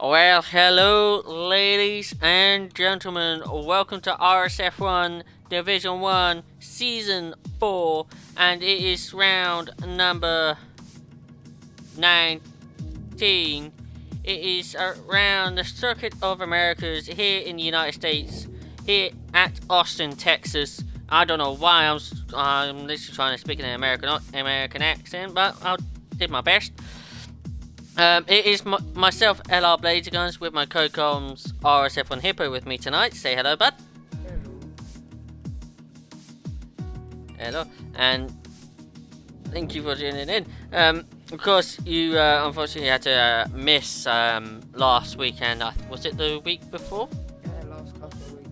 Well, hello, ladies and gentlemen. Welcome to RSF1 Division 1 Season 4, and it is round number 19. It is around the Circuit of Americas here in the United States, here at Austin, Texas. I don't know why I'm literally trying to speak in an American accent, but I did my best. It is myself, LR Guns, with my co-coms RSF1 Hippo with me tonight. Say hello, bud. Hello. And thank you for tuning in. Of course, you unfortunately had to miss last weekend. Was it the week before? Yeah, last couple of weeks.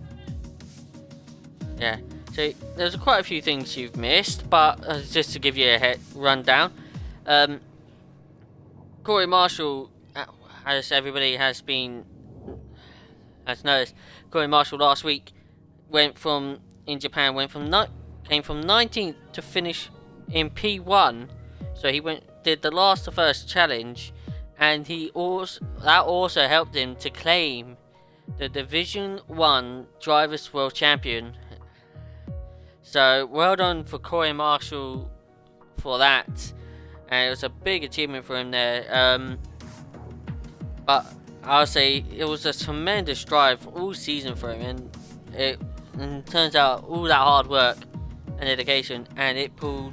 Yeah. So there's quite a few things you've missed, but just to give you a rundown. Corey Marshall, as everybody has noticed, Corey Marshall last week came from 19th to finish in P1, so he did the last of first challenge, and that also helped him to claim the Division 1 Drivers' World Champion. So well done for Corey Marshall for that. And it was a big achievement for him there. But I'll say it was a tremendous drive all season for him, and it turns out all that hard work and dedication, and it pulled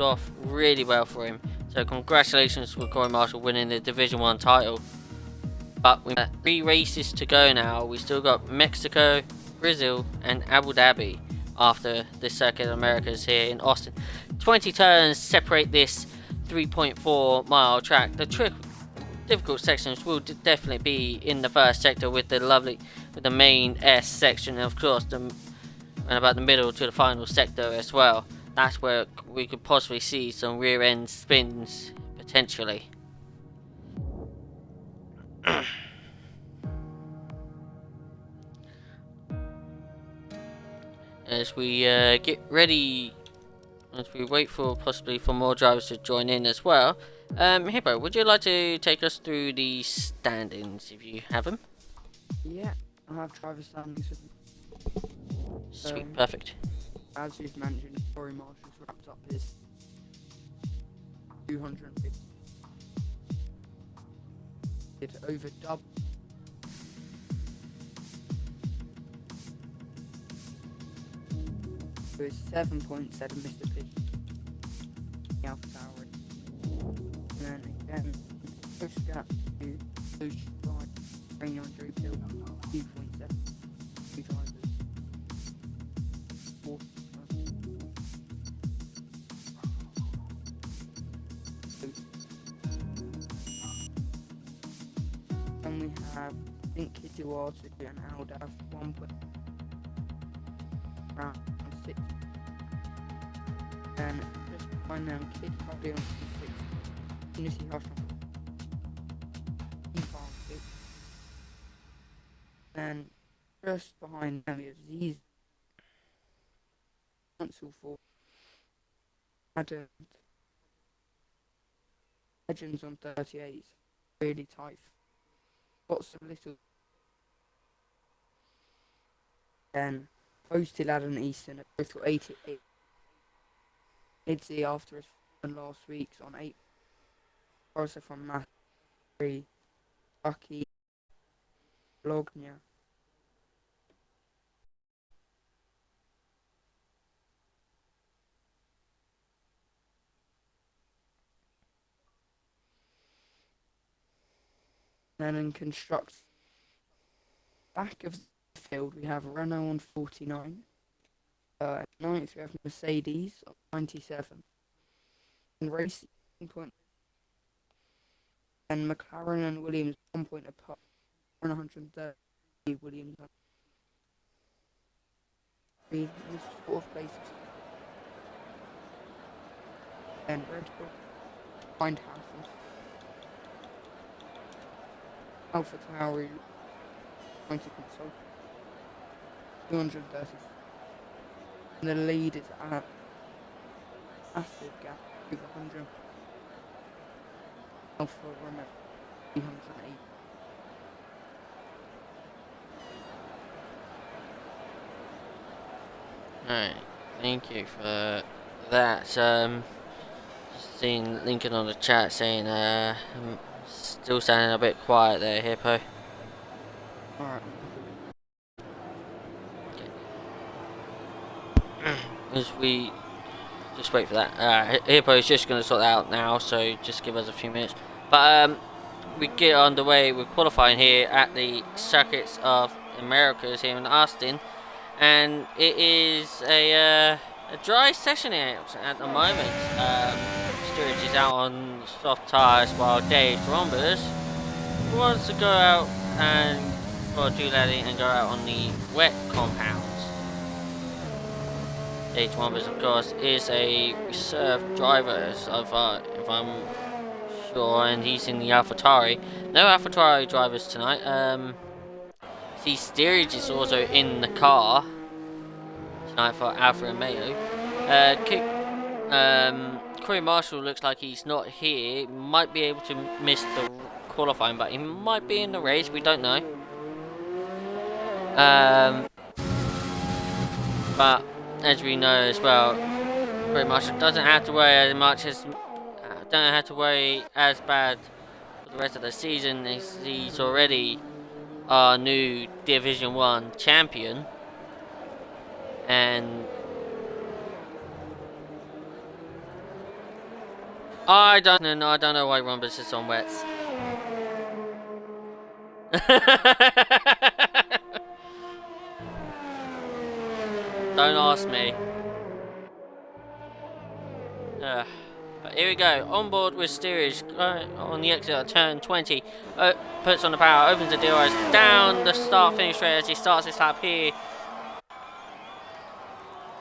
off really well for him. So congratulations for Corey Marshall winning the Division 1 title. But we have 3 races to go now. We still got Mexico, Brazil, and Abu Dhabi after the Circuit of Americas here in Austin. 20 turns separate this 3.4 mile track. The difficult sections will definitely be in the first sector with the main S section, and of course and about the middle to the final sector as well. That's where we could possibly see some rear end spins potentially. As we get ready, as we wait for possibly for more drivers to join in as well. Hippo, would you like to take us through the standings if you have them? Yeah, I have driver standings with me. Sweet, perfect. As you've mentioned, Corey Marshall's wrapped up his 250. It over double. So it's 7.7 Mr. P. Alpha Tower. And then again, push gap to push right, train on Drew Hill, 2.7. Two drivers. 4. Then we have Dinky Duarte and Aldav 1. Round 6. And just behind them, Kid Hardy on 6. Unity Hush on 5. And just behind them is these S04 Legends on 38. Really tight. Lots of little. Then Posted Adam Easton at both got 88. Idzy after his run last week's on 8. Also from Matt 3. Bucky Blognia. Then in construct back of the field we have Renault on 49. 9th we have Mercedes on 97. And Racing point. And McLaren and Williams 1 point apart. 130 Williams on 3 in the 4th place. And Red Bull behind Hampton. Alpha Tauri 90 console 230. And the lead is at massive gap over 100. Alfa Romeo 308. Alright, thank you for that. Seeing Lincoln on the chat saying, still sounding a bit quiet there, Hippo. Alright. As we just wait for that. Hippo's just going to sort that out now, so just give us a few minutes. But we get underway with qualifying here at the Circuits of Americas here in Austin, and it is a dry session here at the moment. Sturridge is out on soft tyres while Dave Rombers wants to go out and do that and go out on the wet compounds. Dave Rombers, of course, is a reserve driver, if I'm sure, and he's in the AlphaTauri. No AlphaTauri drivers tonight. See, Steerage is also in the car tonight for Alfa Romeo. Corey Marshall looks like he's not here. Might be able to miss the qualifying, but he might be in the race. We don't know. But as we know as well, Corey Marshall doesn't have to worry as much as don't have to worry as bad for the rest of the season. He's already our new Division 1 champion, and I don't know why Rombus is on wets. Don't ask me. But here we go. On board with steerage on the exit at turn 20. Puts on the power, opens the DRS down the start finish straight as he starts his lap here.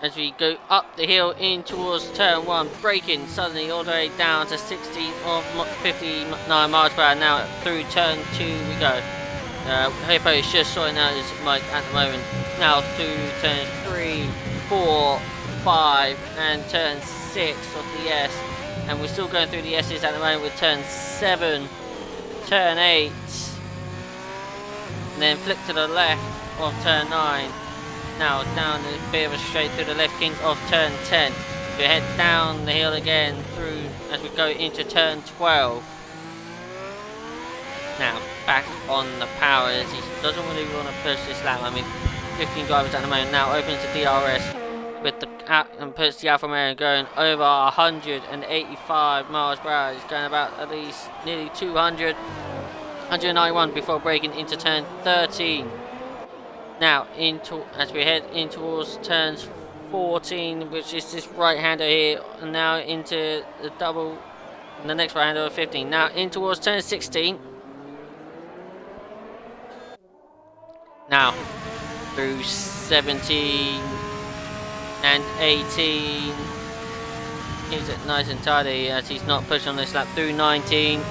As we go up the hill in towards turn 1, braking suddenly all the way down to 60 or 59 miles per hour. Now through turn 2 we go. Hippo is just sorting out his mic at the moment. Now through turns 3, 4, 5 and turn 6 of the S. And we're still going through the S's at the moment with turn 7, turn 8. And then flick to the left of turn 9. Now down a bit of a straight through the left kink of turn 10. We head down the hill again through as we go into turn 12. Now back on the power as he doesn't really want to push this lap. I mean, 15 drivers at the moment. Now opens the DRS with the and puts the Alfa Romeo going over 185 miles per hour. He's going about at least nearly 200, 191 before braking into turn 13. Now as we head in towards turns 14, which is this right-hander here, and now into the next right-hander of 15. Now in towards turn 16. Now through 17 and 18. Keeps it nice and tidy as he's not pushing on this lap through 19.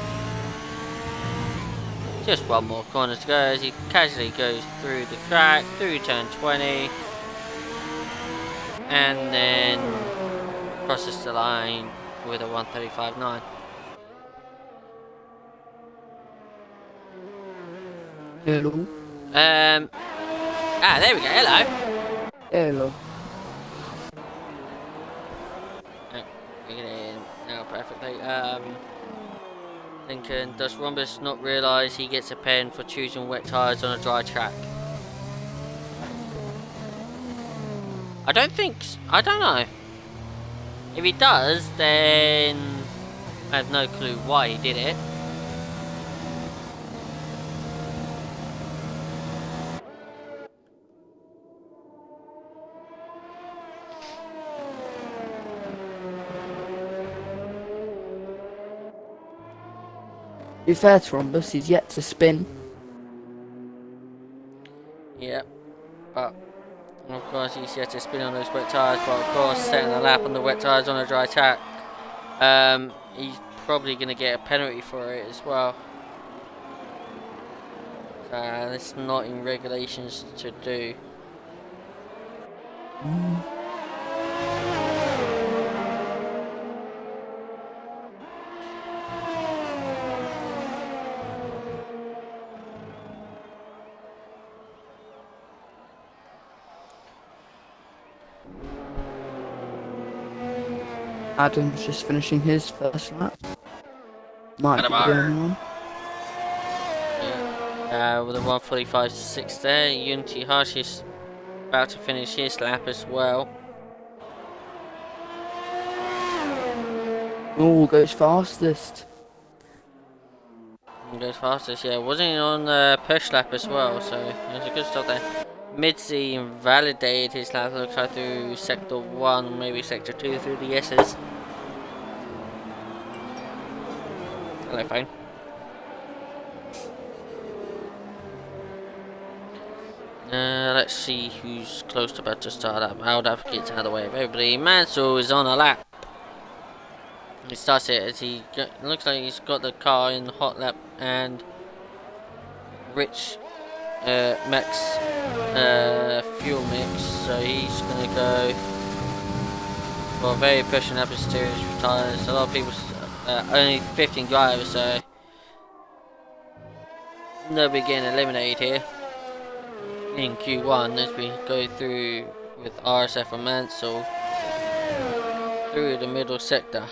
Just one more corner to go as he casually goes through the track, through turn 20. And then crosses the line with a 135.9. Hello. There we go, hello. Hello. We get it in now perfectly. Lincoln, does Rhombus not realise he gets a pen for choosing wet tyres on a dry track? I don't know. If he does, then I have no clue why he did it. To be fair to Rhombus, he's yet to spin. Yep, but of course he's yet to spin on those wet tyres, but of course setting the lap on the wet tyres on a dry track, he's probably going to get a penalty for it as well. It's not in regulations to do. Adam's just finishing his first lap. Might be the only one. With a 1:45.6 there. Unity Harsh is about to finish his lap as well. Oh, goes fastest. He goes fastest, yeah. Wasn't he on the push lap as well, so it was a good start there. Midzi invalidated his lap, looks like through sector 1, maybe sector 2 through the S's. Hello, phone. Let's see who's close to about to start up. I'll have to get out of the way of everybody. Mansell is on a lap. He starts it as he looks like he's got the car in the hot lap, and Rich Max fuel mix, so he's gonna go for a very pushing up his steering tires. A lot of people, only 15 drivers, so nobody getting eliminated here in Q1 as we go through with RSF and Mansell through the middle sector.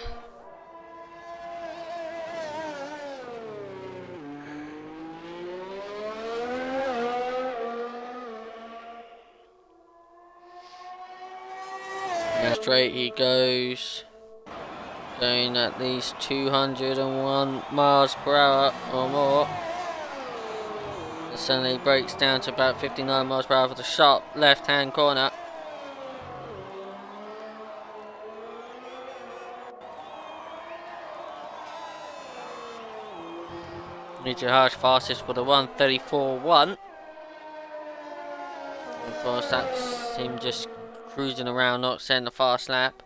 Straight he goes, going at least 201 miles per hour or more. And suddenly breaks down to about 59 miles per hour for the sharp left hand corner. Nietzsche Harsh fastest with a 1:34.1. Of course, that's him just cruising around, not setting a fast lap.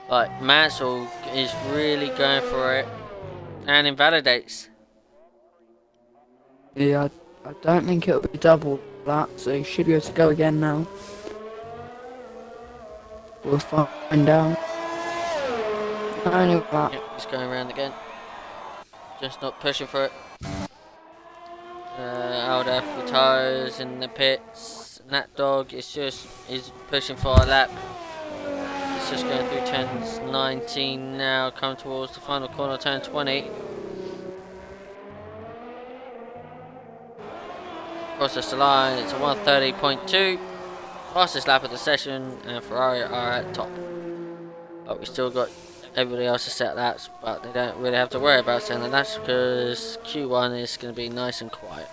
But Mansell is really going for it and invalidates. Yeah, I don't think it'll be double that, so he should be able to go again now. We'll find out. Only that. Yep, he's going around again. Just not pushing for it. Aldaf retires in the pits. Nat Dog is pushing for a lap. It's just going through turns 19 now, coming towards the final corner, turn 20. Crosses the line, it's a 1:30.2. Fastest lap of the session, and Ferrari are at top. But we still got everybody else to set laps, but they don't really have to worry about setting the laps because Q1 is going to be nice and quiet.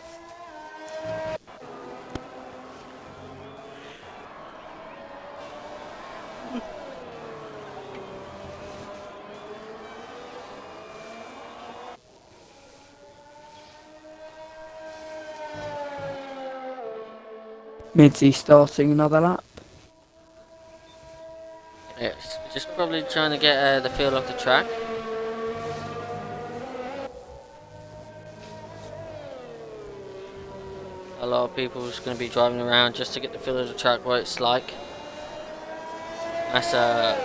Midzi starting another lap. Yeah, just probably trying to get the feel of the track. A lot of people is going to be driving around just to get the feel of the track, what it's like. Massa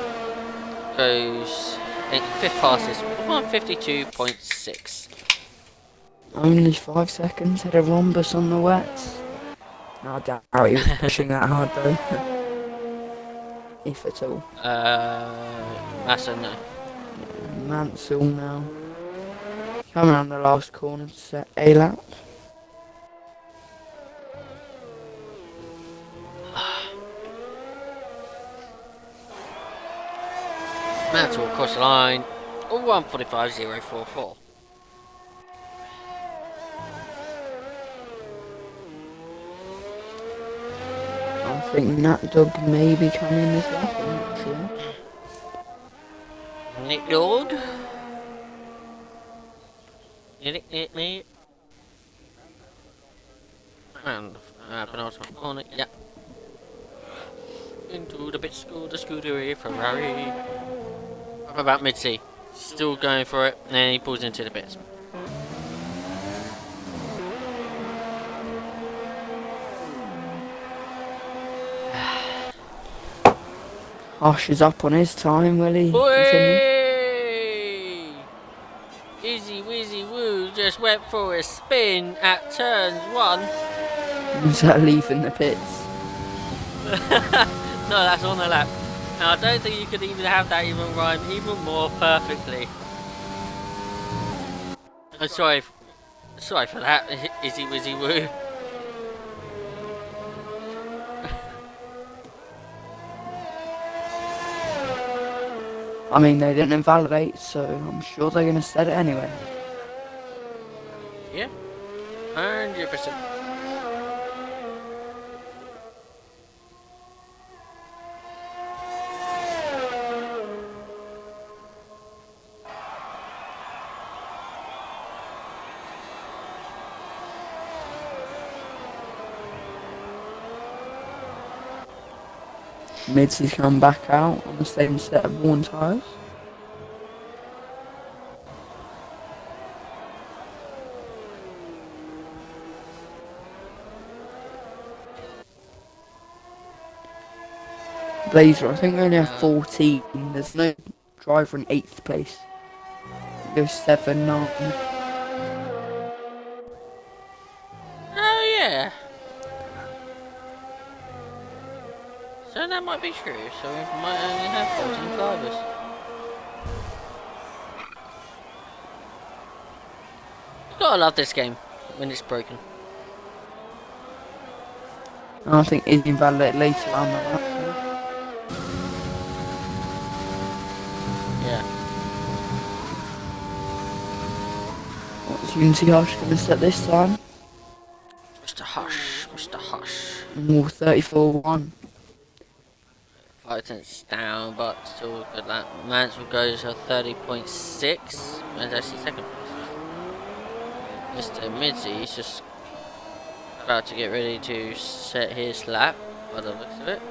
goes 5th fastest, 1:52.6. Only 5 seconds ahead of Rhombus on the wets. I doubt he was pushing that hard though. If at all. Massa, no. Mansell now. Coming around the last corner to set a lap. Mansell across the line. 1:45.044. I think Nat Dog may be coming this lap, I'm not sure. Nick Dog. And penultimate corner, yeah. Into the pit school, the Scuderia Ferrari. What about Midzi? Still going for it, and then he pulls into the pits. Harsh is up on his time, will he? Whee! Easy Wizzy Woo just went for a spin at turns 1. Is that leaving the pits? No, that's on the lap. Now, I don't think you could even have that even rhyme even more perfectly. I'm sorry for that, Izzy Wizzy Woo. I mean, they didn't invalidate, so I'm sure they're going to set it anyway. Yeah, 100%. Midsy's come back out on the same set of worn tyres. Blazer, I think we only have 14. There's no driver in 8th place. It goes 7, 9. Oh yeah. So that might be true, so we might only have 14 drivers. You gotta love this game when it's broken. I think it's invalidated later on the lap. Yeah. What's Unity Hush going to set this time? Mr. Hush, Mr. Hush. More 34-1. 5 tenths down, but still a good lap. Mansell goes to 30.6, and actually second place. Mr. Midzy, he's just about to get ready to set his lap, by the looks of it.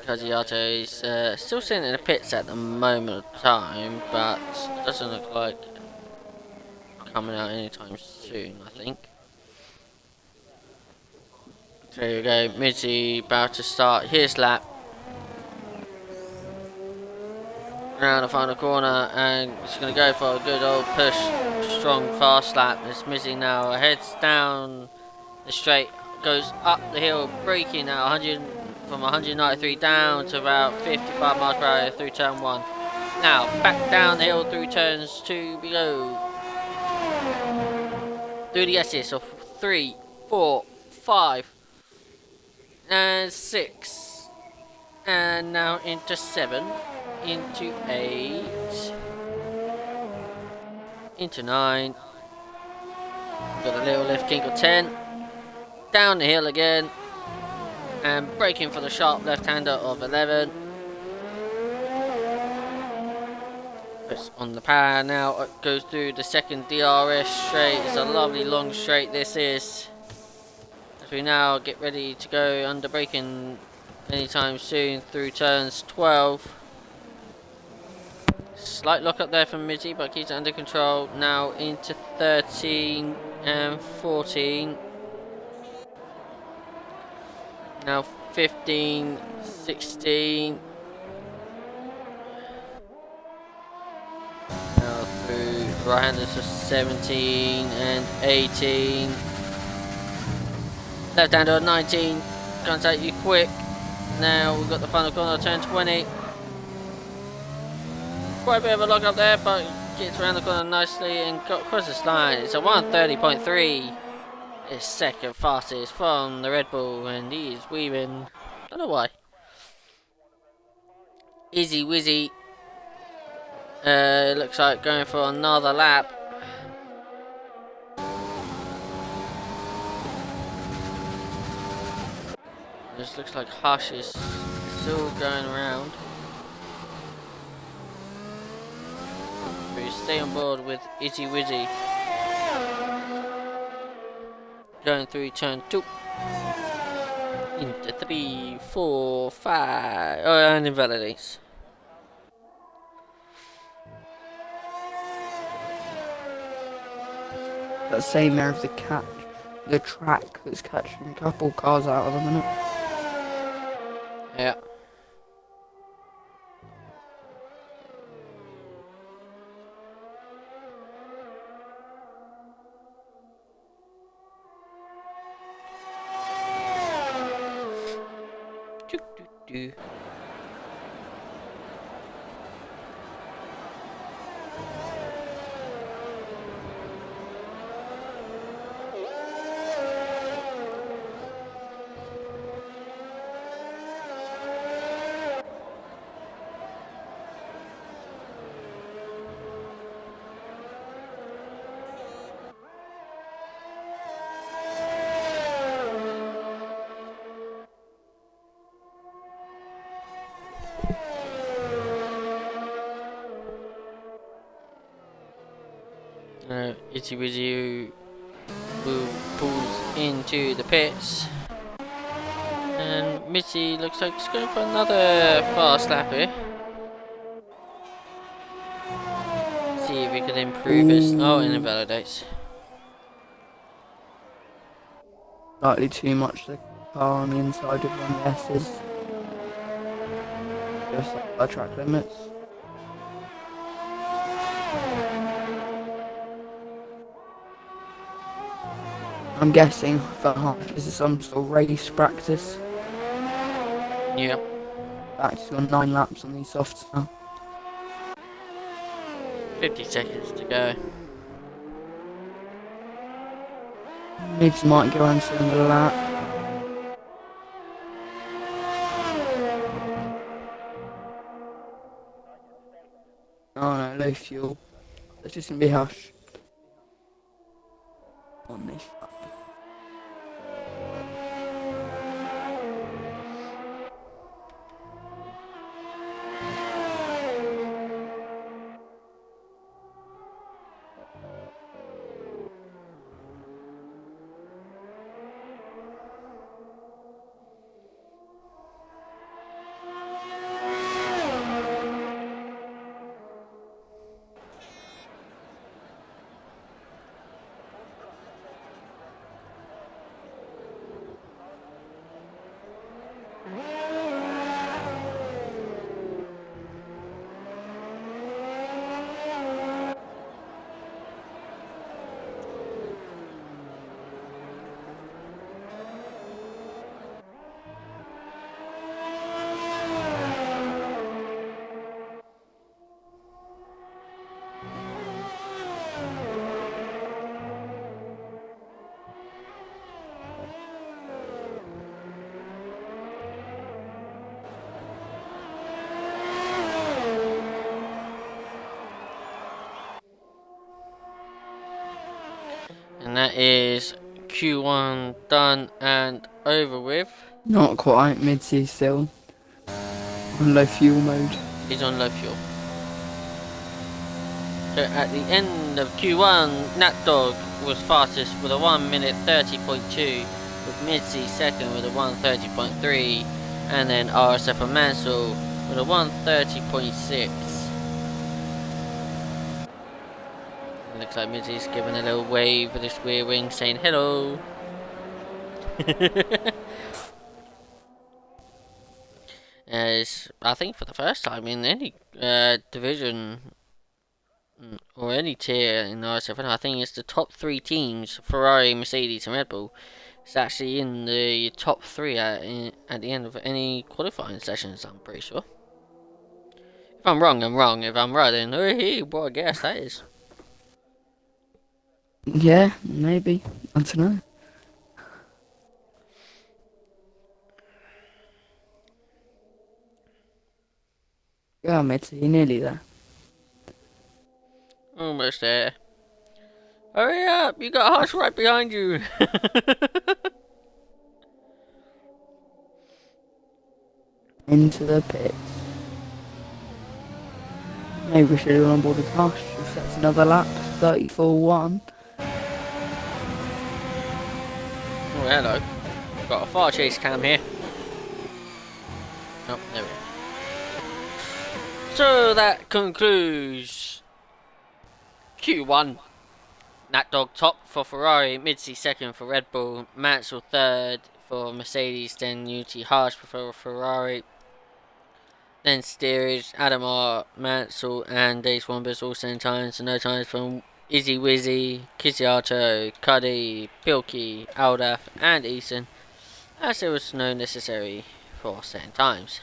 Cazziato is still sitting in the pits at the moment of time, but doesn't look like coming out anytime soon, I think. There you go, Midzy about to start his lap. Around the final corner, and he's going to go for a good old push, strong fast lap. As Midzy now heads down the straight, goes up the hill, braking at 100 from 193 down to about 55 miles per hour through turn 1. Now back down the hill through turns 2 below. Through the S's of 3, 4, 5, and 6, and now into 7, into 8, into 9. Got a little lift kink of 10. Down the hill again, and braking for the sharp left-hander of 11. Puts on the power now, it goes through the second DRS straight. It's a lovely long straight this is. As we now get ready to go under braking anytime soon through turns 12. Slight lock up there from Midzy, but keeps it under control. Now into 13 and 14. Now 15, 16. Now through right-handers to 17 and 18. Left-hander at 19. Comes at you quick. Now we've got the final corner, turn 20. Quite a bit of a lock up there, but gets around the corner nicely and got across this line. It's a 130.3. It's second fastest from the Red Bull, and he's weaving. Don't know why. Izzy Wizzy. Looks like going for another lap. This looks like Hush is still going around. We stay on board with Izzy Wizzy. Going through turn 2. Into 3, 4, 5. Oh, and invalidates. That same area of the track that's catching a couple cars out of the minute. Yeah. Do, do, do. Itty Wizzy pulls into the pits. And Mitzi looks like she's going for another fast lap here. See if we can improve his. Oh, and invalidates. Slightly too much the car on the inside of one of the S's. Just like our track limits. I'm guessing for this is some sort of race practice. Yeah. Back to 9 laps on these softs now. 50 seconds to go. Mids might go on to another lap. Oh no, low fuel. It's just gonna be hush on this. And that is Q1 done and over with. Not quite, mid-sea still. On low fuel mode. He's on low fuel. So at the end of Q1, Nat Dog was fastest with a 1 minute 30.2, with Mitzi second with a 1:30.3, and then RSF1 Mansell with a 1:30.6. Looks like Mitzi's giving a little wave with his rear wing saying hello. As I think for the first time in any division or any tier in RSF1, I think it's the top 3 teams, Ferrari, Mercedes and Red Bull, is actually in the top 3 at the end of any qualifying sessions, I'm pretty sure. If I'm wrong, I'm wrong. If I'm right, then hey, what a guess that is. Yeah, maybe. I don't know. Yeah, mate, you're nearly there. Almost there. Hurry up! You got Hush right behind you. Into the pits. Maybe we should have gone on board with Hush. If that's another lap, 34-1. Oh, hello. Got a far chase cam here. Oh, there we go. So that concludes Q1. Nat Dog top for Ferrari, Mitzi second for Red Bull, Mansell third for Mercedes, then Unity Harsh for Ferrari, then Steerage, Adamar, Mansell, and Days Wombers all 7 times, and no times from Izzy Wizzy, Kizziato, Cuddy, Pilkey, Aldaf, and Eason, as there was no necessary for certain times.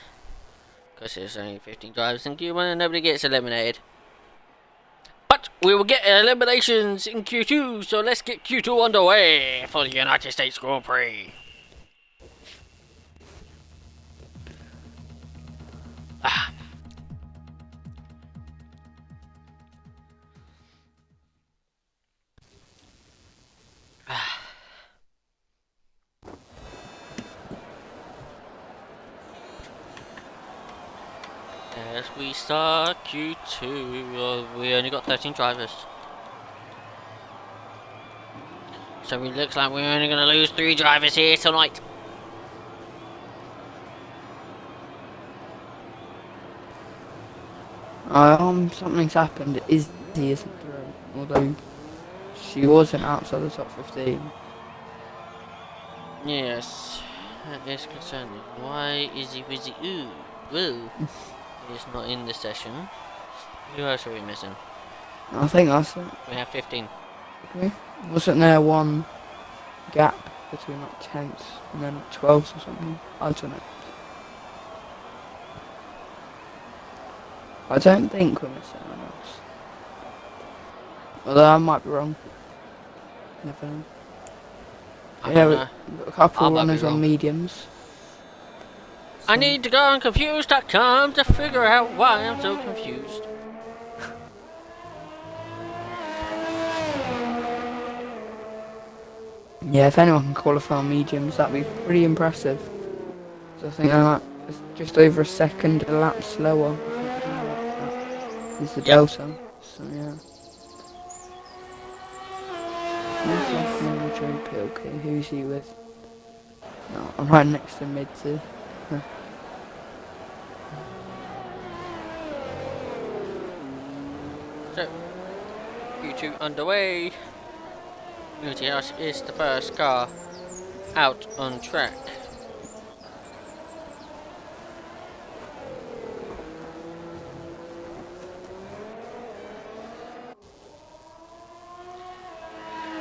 Because there's only 15 drivers in Q1 and nobody gets eliminated. But we will get eliminations in Q2, so let's get Q2 underway for the United States Grand Prix. Ah. As we start Q2, we only got 13 drivers. So it looks like we're only going to lose 3 drivers here tonight. Something's happened. Izzy isn't through, although she wasn't outside the top 15. Yes, that is concerning. Why is he busy? Ooh. He's not in the session. Who else are we missing? I think that's it. We have 15. Okay. Wasn't there one gap between like 10th and then 12th or something? I don't know. I don't think we're missing anyone else. Although I might be wrong. Never know. I Yeah, don't know. we've got a couple I might be runners on wrong. mediums. I need to go on confused.com to figure out why I'm so confused. Yeah, if anyone can qualify on mediums, that'd be pretty impressive. So I think that is just over a second a lap slower. Is the delta. So yeah. Okay, who's he with? No, I'm right next to mid two. So, Q2 underway. UTS is the first car out on track.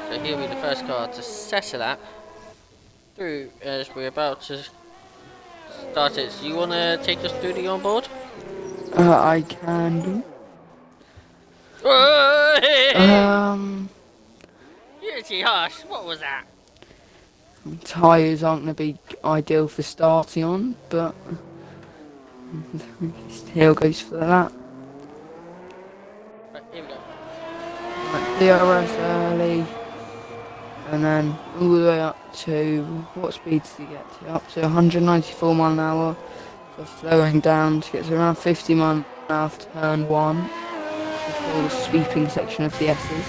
So he'll be the first car to set a lap through as we're about to start it. So you want to take us through the onboard? I can do. Unity Hush, what was that? Tyres aren't going to be ideal for starting on, but still goes for that. Right, here we go. Right, DRS early, and then all the way up to, what speed did he get to? Up to 194 mile an hour, so slowing down to get to around 50 mile an hour for turn 1, before the sweeping section of the S's.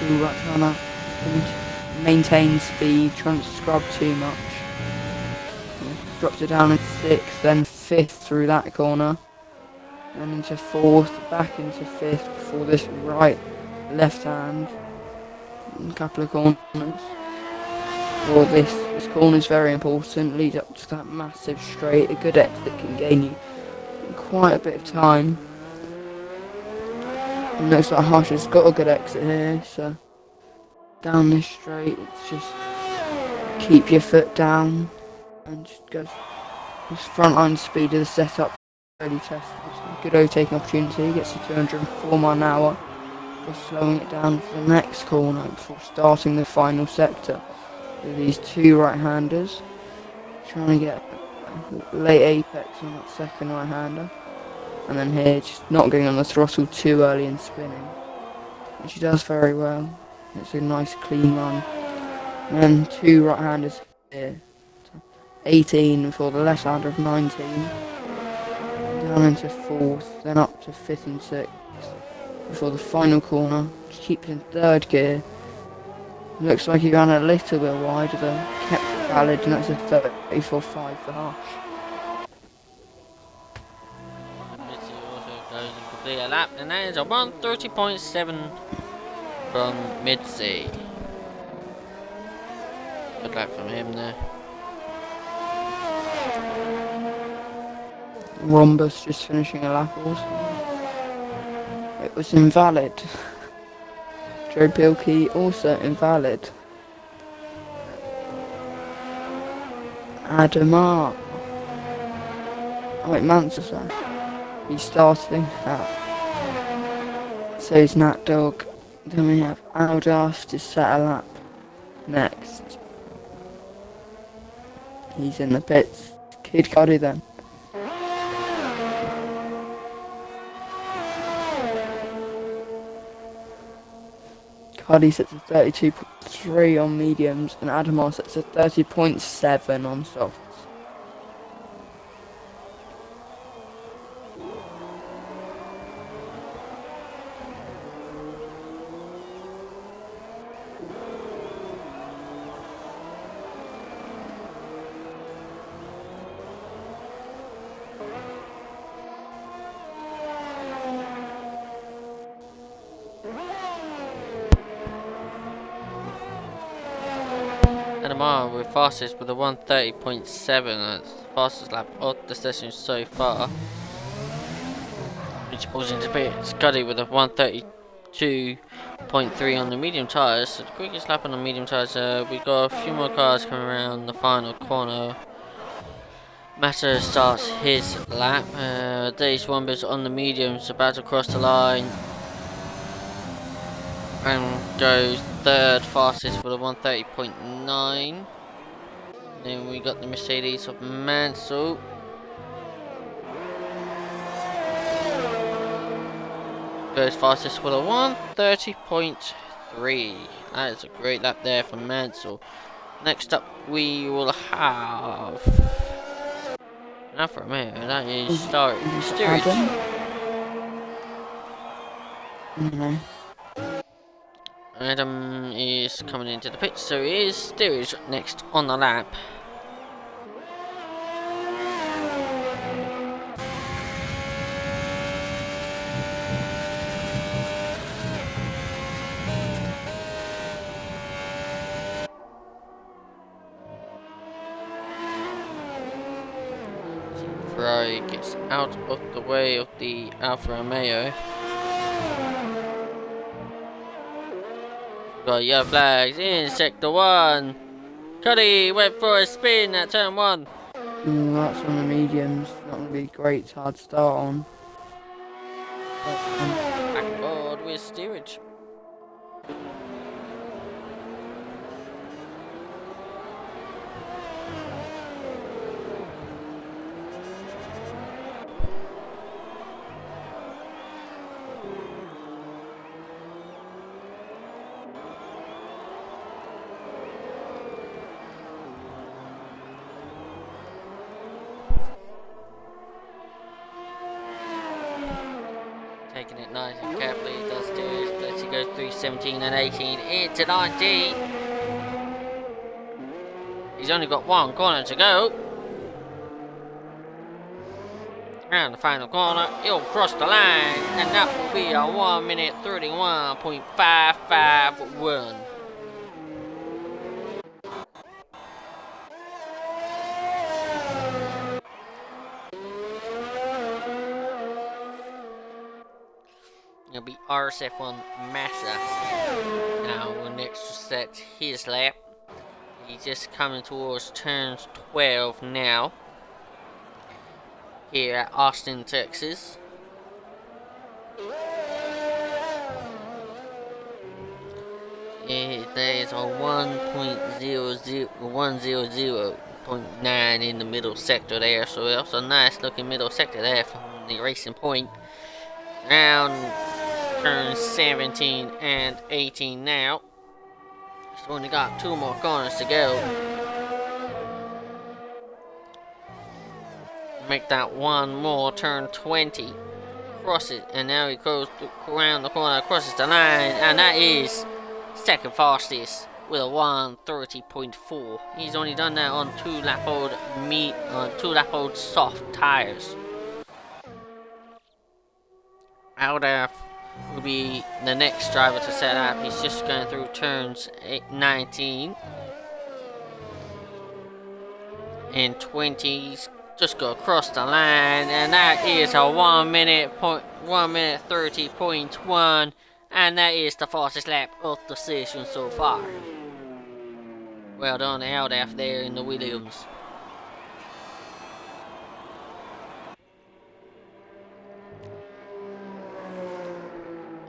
So we're trying to maintain speed, trying to scrub too much. Drops it down into 6th, then 5th through that corner, and into 4th, back into 5th before this right, left hand, and a couple of corners. Well, this corner is very important, leads up to that massive straight, a good exit can gain you quite a bit of time. And looks like Hush has got a good exit here, so down this straight, it's just keep your foot down and just go. This frontline speed of the setup really tested. Good overtaking opportunity, gets to 204 mile an hour. Just slowing it down for the next corner before starting the final sector with these 2 right-handers. Trying to get late apex on that second right-hander. And then here, just not getting on the throttle too early and spinning. And she does very well. It's a nice clean run. And then 2 right-handers here. 18 for the left-hander of 19. Down into 4th, then up to 5th and 6th. Before the final corner, just keeps in 3rd gear. Looks like he ran a little bit wider though, kept it valid, and that's a 34.5 for Hush. Mitzi also goes and complete a lap, and that is a 130.7 from Mitzi. Good lap from him there. Rhombus just finishing a lap also. It was invalid. Joe Pilkey also invalid. Adamar wait, Mansell, sorry. He's starting. So he's Nat Dog. Then we have Aldas to set a lap next. He's in the pits. Kid Cuddy then. Cuddy sets a 32.3 on mediums and Adamar sets a 30.7 on softs. Tomorrow we're fastest with a 130.7. That's the fastest lap of the session so far. Which pulls into pit. Scuddy with a 132.3 on the medium tyres. So the quickest lap on the medium tyres. We got a few more cars coming around the final corner. Massa starts his lap. Days Wombers on the mediums, about to cross the line. And goes third fastest with a 130.9. Then we got the Mercedes of Mansell. Goes fastest with a 130.3. That is a great lap there for Mansell. Next up we will have Alfa Romeo, and that is Steerage. No. Adam is coming into the pit, so it is Steerage next on the lap. Ferrari gets out of the way of the Alfa Romeo. Got yellow flags in sector 1. Cuddy went for a spin at turn 1. That's on the mediums. Not going to be great. It's hard to start on. Back board with Steerage. Taking it nice and carefully, he does Steerage. As he goes through 17 and 18 into 19. He's only got one corner to go. And the final corner, he'll cross the line, and that will be a 1 minute 31.551. It'll be RSF1 Massa. Now we'll next set his lap. He's just coming towards turns 12 now. Here at Austin, Texas. There is a 1.009 in the middle sector there, so that's a nice looking middle sector there from the racing point. Round turns 17 and 18 now. It's only got 2 more corners to go. Make that one more, turn 20. Cross it, and now he goes around the corner, crosses the line, and that is second fastest with a 130.4. He's only done that on 2 lap old soft tires. Aldaf will be the next driver to set up. He's just going through turns 19 and 20. He's just go across the line, and that is a 1 minute 30.1, and that is the fastest lap of the session so far. Well done, Aldaf there in the Williams.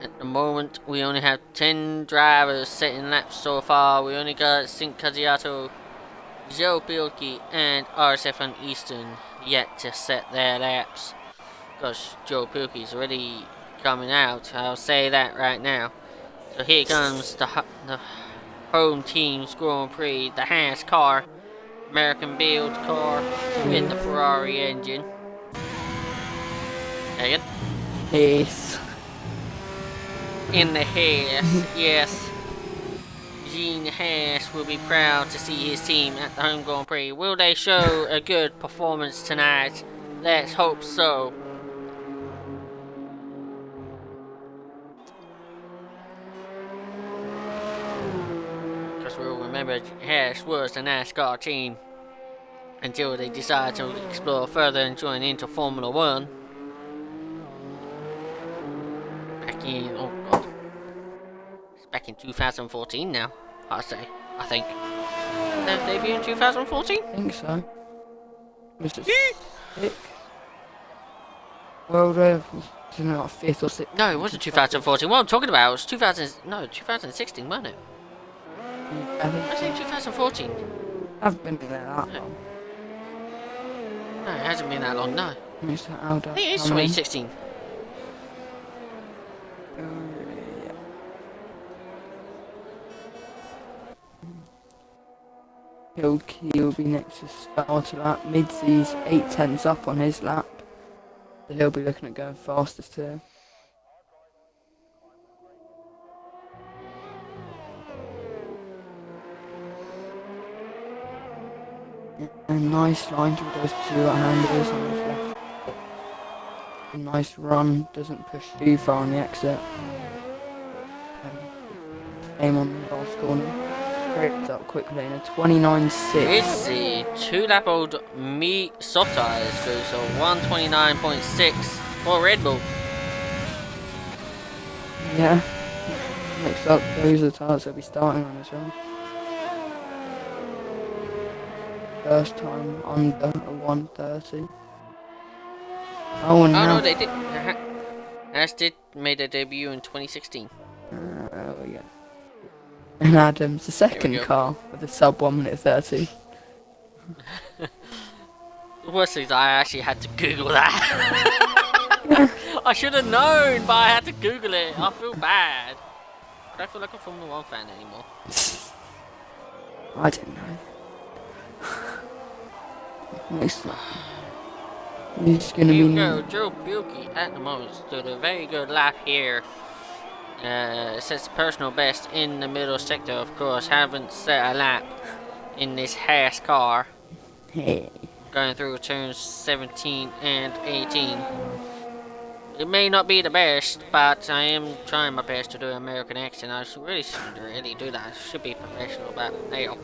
At the moment, we only have 10 drivers setting laps so far. We only got Sint Cazziato, Joe Pilkey, and RSF1 Eastern yet to set their laps. Because Joe Pilkey's already coming out, I'll say that right now. So here comes the home team's Grand Prix, the Haas car, American build car with the Ferrari engine. Again? Yes. In the Haas, yes. Gene Haas will be proud to see his team at the home Grand Prix. Will they show a good performance tonight? Let's hope so. Because we'll remember Haas was the NASCAR team until they decided to explore further and join into Formula One. Back in, oh god, it's back in 2014 now, I think. Their debut in 2014? I think so. Was it sick? World isn't it like 5th or 6th? No, it wasn't 2014. What I'm talking about was 2016, wasn't it? I think I think 2014. I've been there that long. No, it hasn't been that long, no. Mr. Aldo. I think it is 2016. Yeah. He'll be next to starter lap. Midsy's 8/10 up on his lap. So he'll be looking at going fastest too. A nice line through those two right-handers on his left. A nice run, doesn't push too far on the exit. Aim on the last corner. Breaks up quickly in a 29.6. It's the 2-lap-old soft tyres goes to 129.6 for Red Bull. Yeah. Next up, those are the tyres he'll be starting on as well. First time under a 130. Oh, and now... no, they did. Haas did made their debut in 2016. Oh, yeah. And Adams, the second car with a sub 1 minute 30. The worst thing is I actually had to Google that. I should have known, but I had to Google it. I feel bad. I don't feel like a Formula 1 fan anymore. I don't know. Next one. He's gonna Here be... we go, Joe Pilkey at the moment stood a very good lap here. Sets personal best in the middle sector, of course. Haven't set a lap in this Haas car. Hey. Going through turns 17 and 18. It may not be the best, but I am trying my best to do an American accent. I really shouldn't really do that. I should be professional about it now.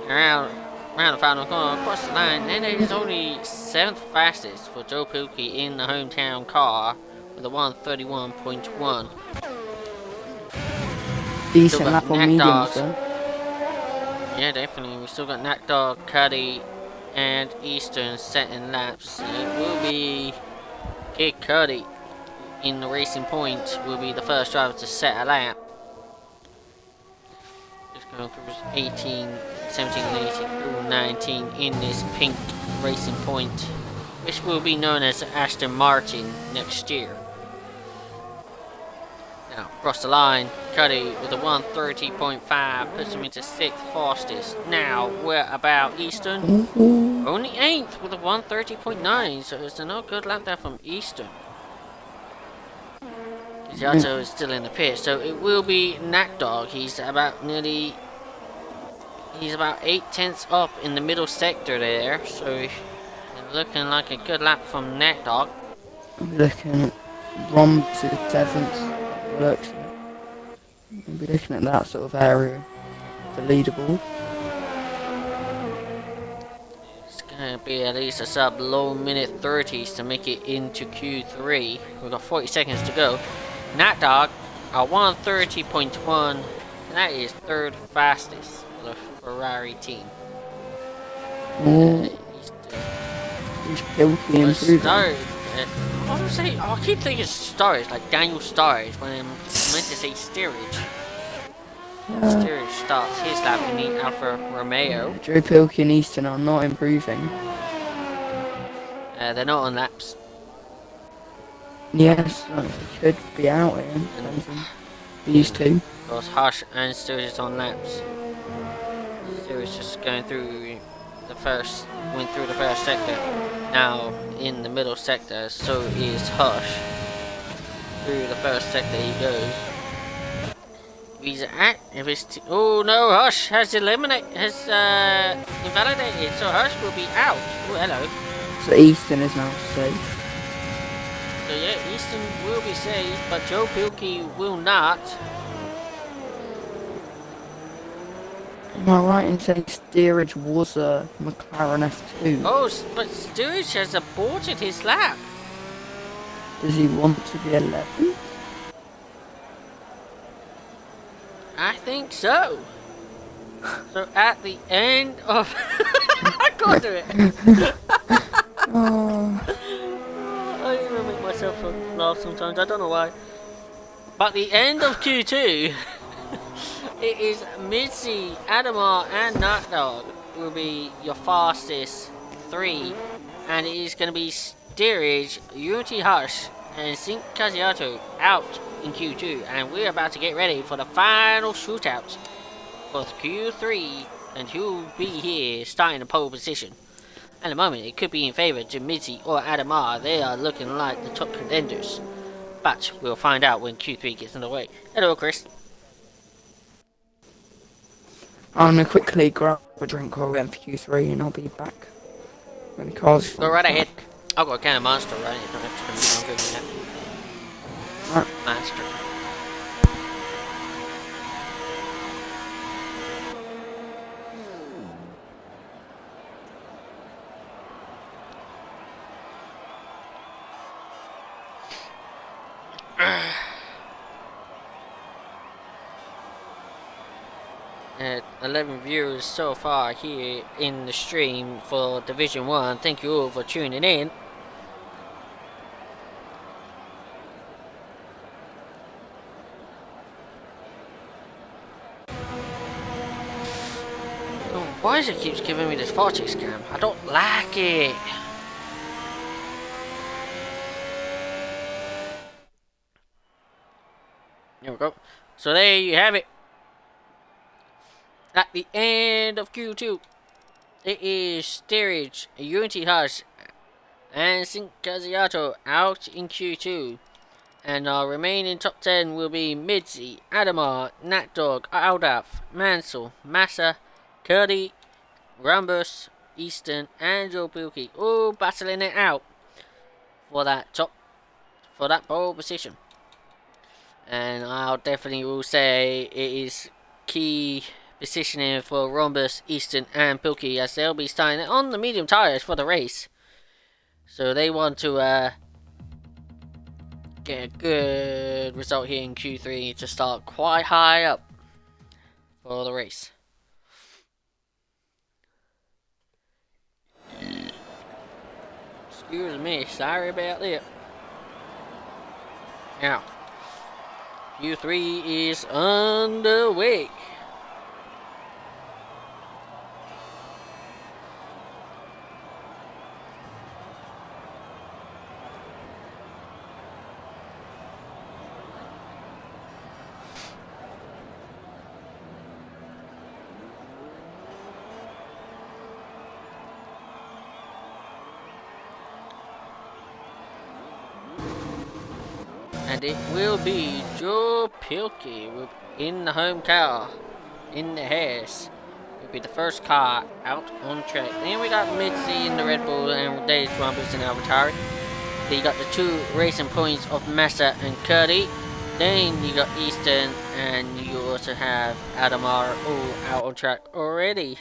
Around the final corner, across the line, and it is only 7th fastest for Joe Pilkey in the hometown car with a 131.1. Decent lap on mediums though. Yeah, definitely. We still got Nat Dog, Cuddy, and Eastern setting laps. It will be Kid Cuddy in the Racing Point will be the first driver to set a lap. Just going through 18, 17, and 18 through 19 in this pink Racing Point, which will be known as Aston Martin next year. Now, across the line, Cuddy with a 130.5 puts him into 6th fastest. Now, we're about Eastern. Only 8th with a 130.9, so it's another good lap there from Eastern. Giotto is still in the pit, so it will be Nat Dog. He's about 8/10 up in the middle sector there, so looking like a good lap from Nat Dog. I'm looking at Rom to 7th. Looks at it. We'll be looking at that sort of area for leaderboard. It's gonna be at least a sub low minute 30s to make it into Q3. We've got 40 seconds to go. Nat Dog at 130.1, and that is 3rd fastest for the Ferrari team. He's Pilkey improving. Oh, say, I keep thinking Sturridge, like Daniel Sturridge, when I'm meant to say Steerage. Steerage starts his lap in the Alfa Romeo. Joe Pilkey and Easton are not improving. They're not on laps. Yes, they could be out in these two. Of course, Hush and Steerage is on laps. Steerage just going through the first, went through the first sector. Now in the middle sector, so is Hush. Through the first sector he goes. He's at, if it's oh no, Hush has invalidated, so Hush will be out. Oh, hello. So Easton is now safe. So yeah, Easton will be safe, but Joe Pilkey will not. Am I right in saying Steerage was a McLaren F2? Oh, but Steerage has aborted his lap. Does he want to be 11th? I think so. So at the end of... I can't do it. Oh. I even make myself laugh sometimes, I don't know why. But the end of Q2, it is Mitzi, Adamar and Nightdog will be your fastest three. And it is going to be Steerage, Unity Hush and Sync Casiato out in Q2, and we're about to get ready for the final shootout for Q3, and he'll be here starting the pole position. At the moment it could be in favour to Mitzi or Adamar. They are looking like the top contenders, but we'll find out when Q3 gets underway. Hello Chris. I'm going to quickly grab a drink while we're in for Q3 and I'll be back when the cars Go right ahead. I've got a can of Monster right here. Monster. At 11 viewers so far here in the stream for Division 1. Thank you all for tuning in. Why is it keeps giving me this Vortex scam? I don't like it. There we go. So there you have it. At the end of Q2, it is Steerage, Unity Hush, and Sync Casiato out in Q2. And our remaining top 10 will be Midzi, Adamar, Natdog, Aldaf, Mansell, Massa, Cuddy, Rambus, Easton, and Joe Pilkey, all battling it out for that pole position. And I'll definitely will say it is key positioning for Rambus, Easton, and Pilkey, as they'll be starting on the medium tires for the race. So they want to get a good result here in Q3 to start quite high up for the race. Excuse me, sorry about that. Now, Q3 is underway. And it will be Joe Pilkey in the home car, in the Harris. It'll be the first car out on track. Then we got Mitzi in the Red Bull and Dave Trumpets in AlphaTauri. Then you got the two racing points of Massa and Cuddy. Then you got Easton, and you also have Adamar all out on track already.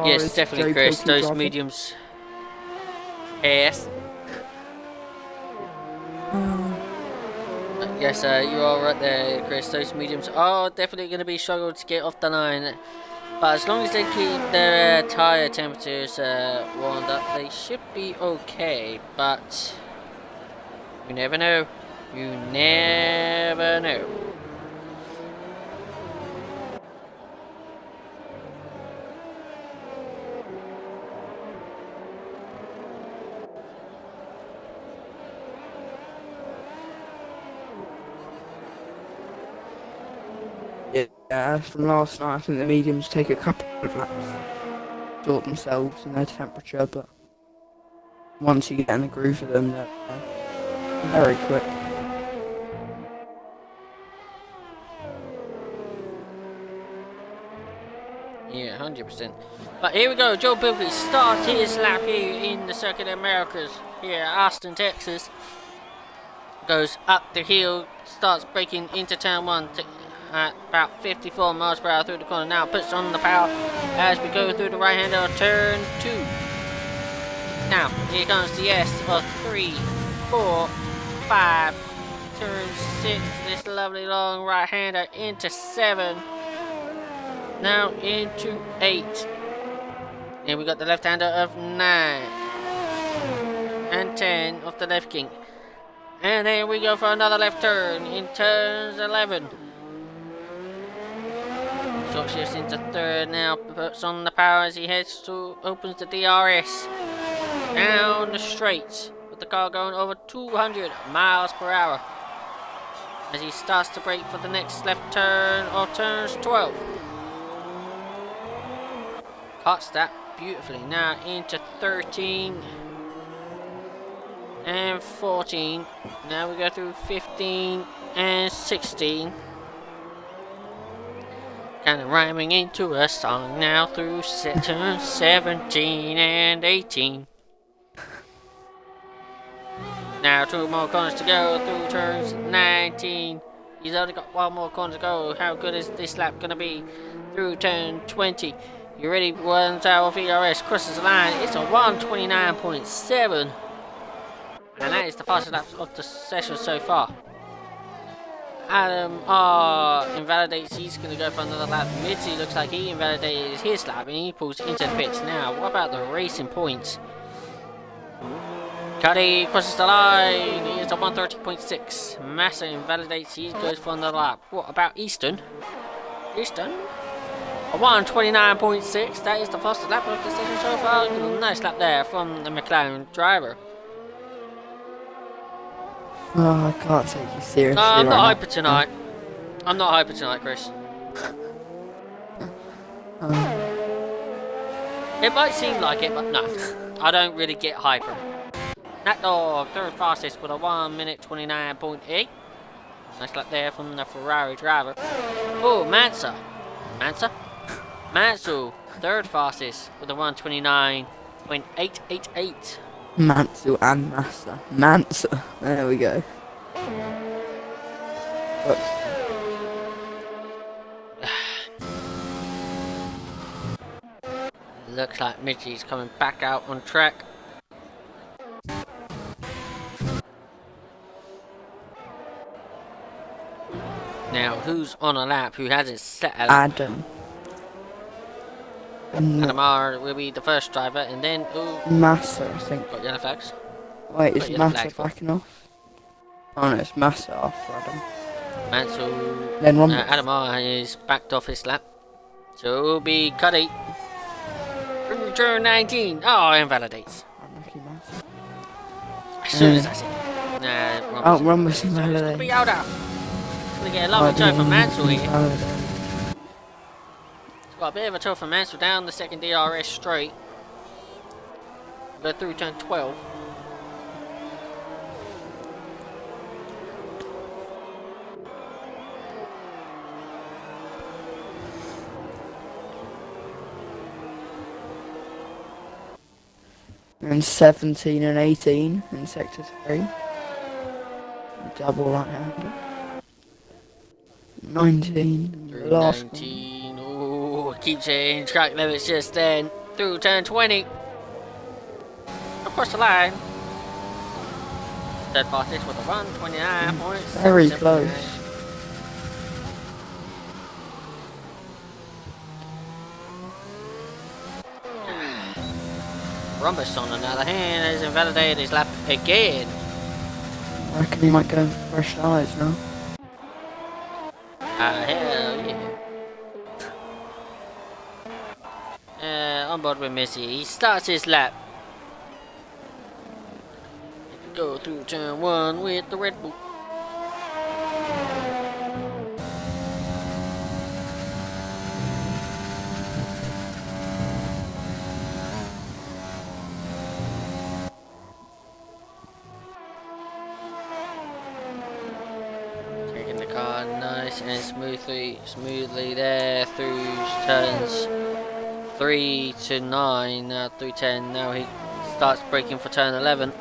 Yes, definitely, Chris. Those mediums. Yes. guess you are right there, Chris. Those mediums are definitely going to be struggling to get off the line. But as long as they keep their tyre temperatures warmed up, they should be okay. But you never know. You never know. Yeah, from last night, I think the mediums take a couple of laps, sort themselves and their temperature, but once you get in the groove of them, they're very quick. Yeah, 100%. But here we go, Joe Bilby starts his lap here in the Circuit of Americas, here at Austin, Texas. Goes up the hill, starts braking into turn 1 at about 54 miles per hour through the corner. Now puts on the power as we go through the right hand of turn 2. Now, here comes the S03, 4, 5, turn 6, this lovely long right hander into 7. Now into 8. Then we got the left hander of 9. And 10 of the left king. And then we go for another left turn in turns 11. Short shifts into 3rd now, puts on the power as he heads to, opens the DRS. Down the straight, with the car going over 200 miles per hour. As he starts to brake for the next left turn, or turns 12. Cuts that beautifully. Now into 13. And 14. Now we go through 15 and 16. Kind of rhyming into a song now through turn 17 and 18. Now 2 more corners to go through turns 19. He's only got 1 more corner to go. How good is this lap going to be through turn 20? You ready? 1 tower VRS crosses the line. It's a 129.7. And that is the fastest lap of the session so far. Adam invalidates, he's going to go for another lap. Mitzi looks like he invalidated his lap and he pulls into the pits. Now, what about the racing points? Cuddy crosses the line, it's a 130.6. Massa invalidates, he goes for another lap. What about Easton? Easton? A 129.6, that is the fastest lap of the session so far. Nice lap there from the McLaren driver. Oh, I can't take you seriously. No, I'm not right hyper tonight. I'm not hyper tonight, Chris. It might seem like it, but no. I don't really get hyper. Nat Dog, 3rd fastest with a 1 minute 29.8. Nice lap there from the Ferrari driver. Oh, Mansa. 3rd fastest with a 129.888. Mansell and Massa. Mansa. There we go. Whoops. Looks like Mitchie's coming back out on track. Now, who's on a lap who hasn't set a lap? Adam. Adam R will be the first driver, and then Massa, I think. got yellow flags. Wait, is Got yellow Massa flags. backing off? Oh no, it's Massa after Adam. Mansell, Then Adam R is backed off his lap, so it will be Cuddy. Turn 19. Oh, invalidates. Unlucky Massa. As soon as I see it. Nah, Rumbles It's gonna be invalidate. out now. Gonna get a lovely toe from Mansell here. Got a bit of a toe from Mansell down the second DRS straight. Go through turn 12. And 17 and 18 in sector 3. Double right hander. 19. Through Last 19. Oh, keeps in track limits just then. Through turn 20. Across the line. Third fastest with a run, 29.7. Very close. Rumbus, on the other hand, has invalidated his lap again. I reckon he might go for fresh tyres now. Hell yeah. On board with Missy. He starts his lap. Go through turn 1 with the Red Bull. Taking the car nice and smoothly there through turns 3 to 9, now through 10. Now he starts braking for turn 11.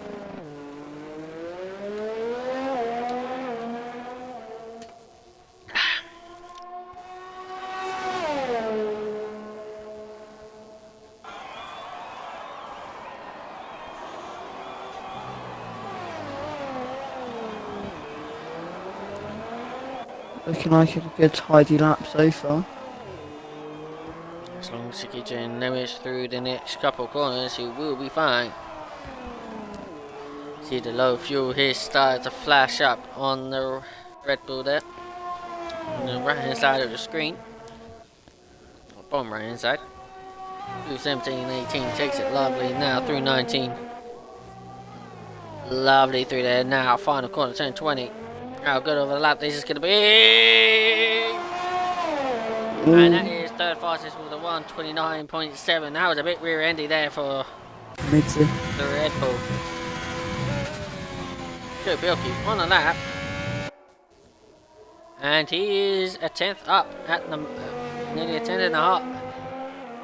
Looking like a good tidy lap so far. As long as he keeps doing limits through the next couple of corners, he will be fine. See the low fuel here started to flash up on the Red Bull there. On the right hand side of the screen. Or bottom right hand side. Through 17, 18, takes it lovely now through 19. Lovely through there now, final corner, turn 20. How good of a lap this is going to be. And that is third fastest with a 1:29.7. That was a bit rear-endy there for Mitzi. the Red Bull. Joe Bielke on a lap. And he is a tenth up at the nearly a tenth and a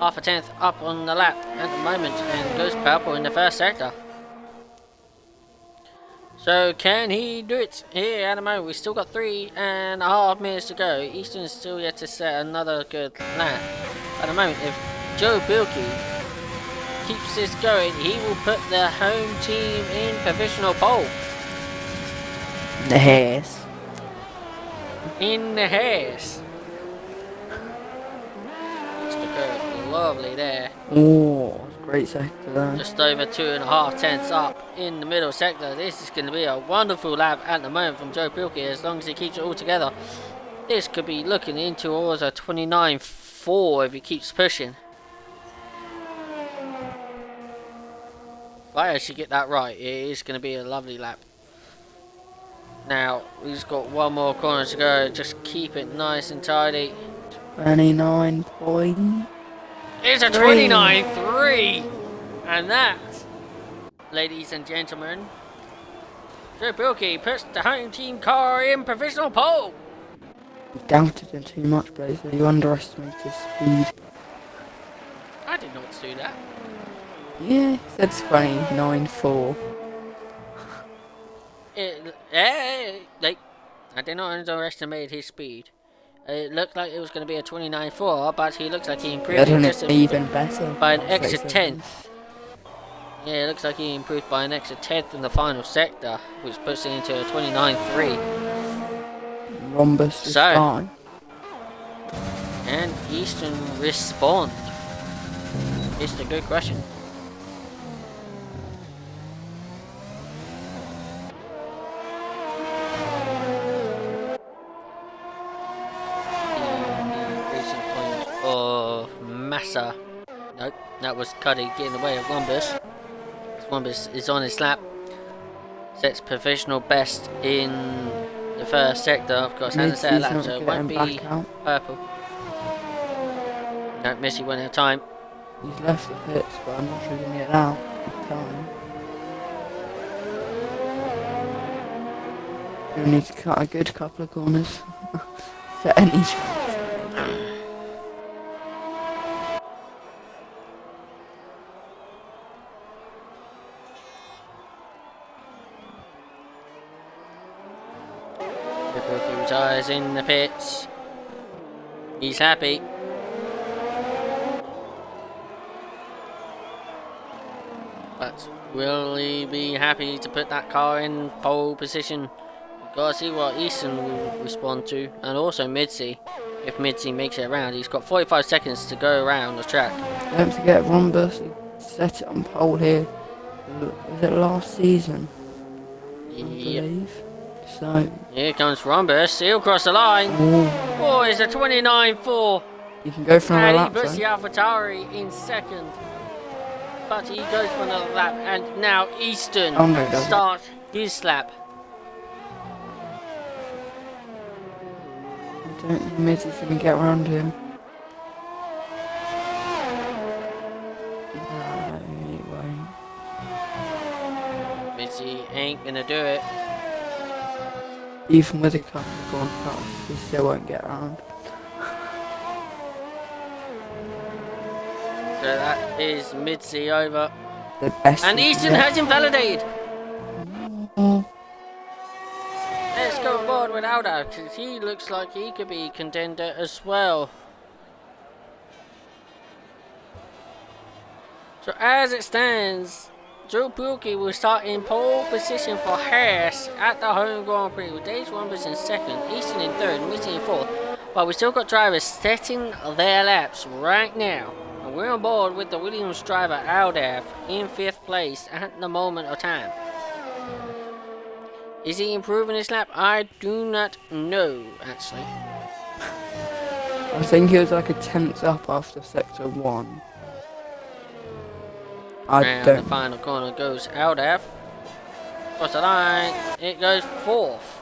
half a tenth up on the lap at the moment, and goes purple in the first sector. So can he do it here at the moment? We've still got 3.5 minutes to go. Easton's still yet to set another good lap. At the moment, if Joe Bielke keeps this going, he will put the home team in provisional pole. The hairs. In the hairs. Mr. Kirk, lovely there. Oh, great sector there. Just over 2.5 tenths up in the middle sector. This is going to be a wonderful lap at the moment from Joe Bielke, as long as he keeps it all together. This could be looking into towards a 29.4 if he keeps pushing. If I actually get that right, it is going to be a lovely lap. Now, we've got one more corner to go. Just keep it nice and tidy. 29 point. It's a 29.3! And that, ladies and gentlemen, Joe Bielke puts the home team car in provisional pole. You doubted him too much, Blazer. You underestimated his speed. I did not do that. Yeah, he said 29.4. I did not underestimate his speed. It looked like it was going to be a 29.4, but he looks like he improved Done it just it even better by an extra tenth. Yeah, it looks like he improved by an extra tenth in the final sector, which puts it into a 29.3. Rhombus is fine. And Easton respond? It's a good question. Of Massa. Nope, that was Cuddy getting away of Rhombus. Rhombus is on his lap. Sets provisional best in the first sector. Of course, hasn't set a lap, so it won't be purple. No, Missy won't have time. He's left the pits, but I'm not sure he's going to get out in time. You'll need to cut a good couple of corners for any chance. Retires in the pits. He's happy. But will he be happy to put that car in pole position? We've got to see what Easton will respond to, and also Midsi. If Midsi makes it around, he's got 45 seconds to go around the track. Don't forget, Rombus set it on pole here. Was it last season? I believe. So. Here comes Rombus. He'll cross the line. Oh, it's a 29.4. You can go for another lap. And he puts the AlphaTauri in second. But he goes for another lap. And now Easton starts his lap. I don't think Mitty's going to get around him. No, he won't. Mitty ain't going to do it. Even with a car gone past, he still won't get around. So that is Mitzi over. The best. And Easton has invalidated. Let's go aboard with Alda, because he looks like he could be a contender as well. So as it stands, Joe Pulke will start in pole position for Haas at the home Grand Prix, with Dave Rombus in second, Easton in third, Mitty in fourth. But we still got drivers setting their laps right now. And we're on board with the Williams driver Aldaf in fifth place at the moment of time. Is he improving his lap? I do not know, actually. I think he was like a tenth up after sector 1. And the final corner goes Aldaf. Cross the line. It goes fourth.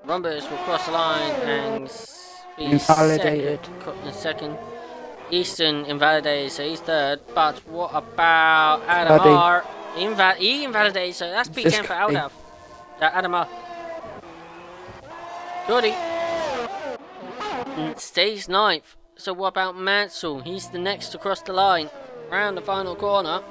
Rombus will cross the line and be invalidated. Second. Easton invalidated, so he's third. But what about Adamar? He invalidated, so that's P10 for Aldaf. Adamar. Cody stays ninth. So what about Mansell? He's the next to cross the line. Round the final corner.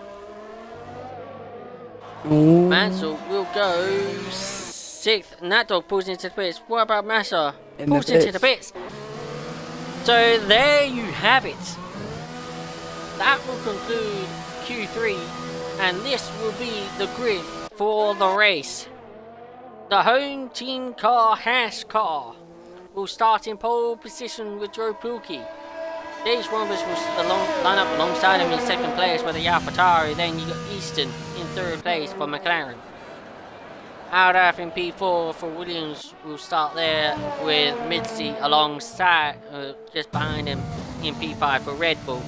Mansell will go sixth. Nat Dog pulls into the pits. What about Massa? Pulls into the pits. So there you have it. That will conclude Q3, and this will be the grid for the race. The home team car, Haas car, will start in pole position with Joe Pulke. Dave Rombus will line up alongside him in second place with the AlphaTauri. Then you got Easton in third place for McLaren. Aldaf in P4 for Williams will start there with Mitzi alongside, just behind him in P5 for Red Bull.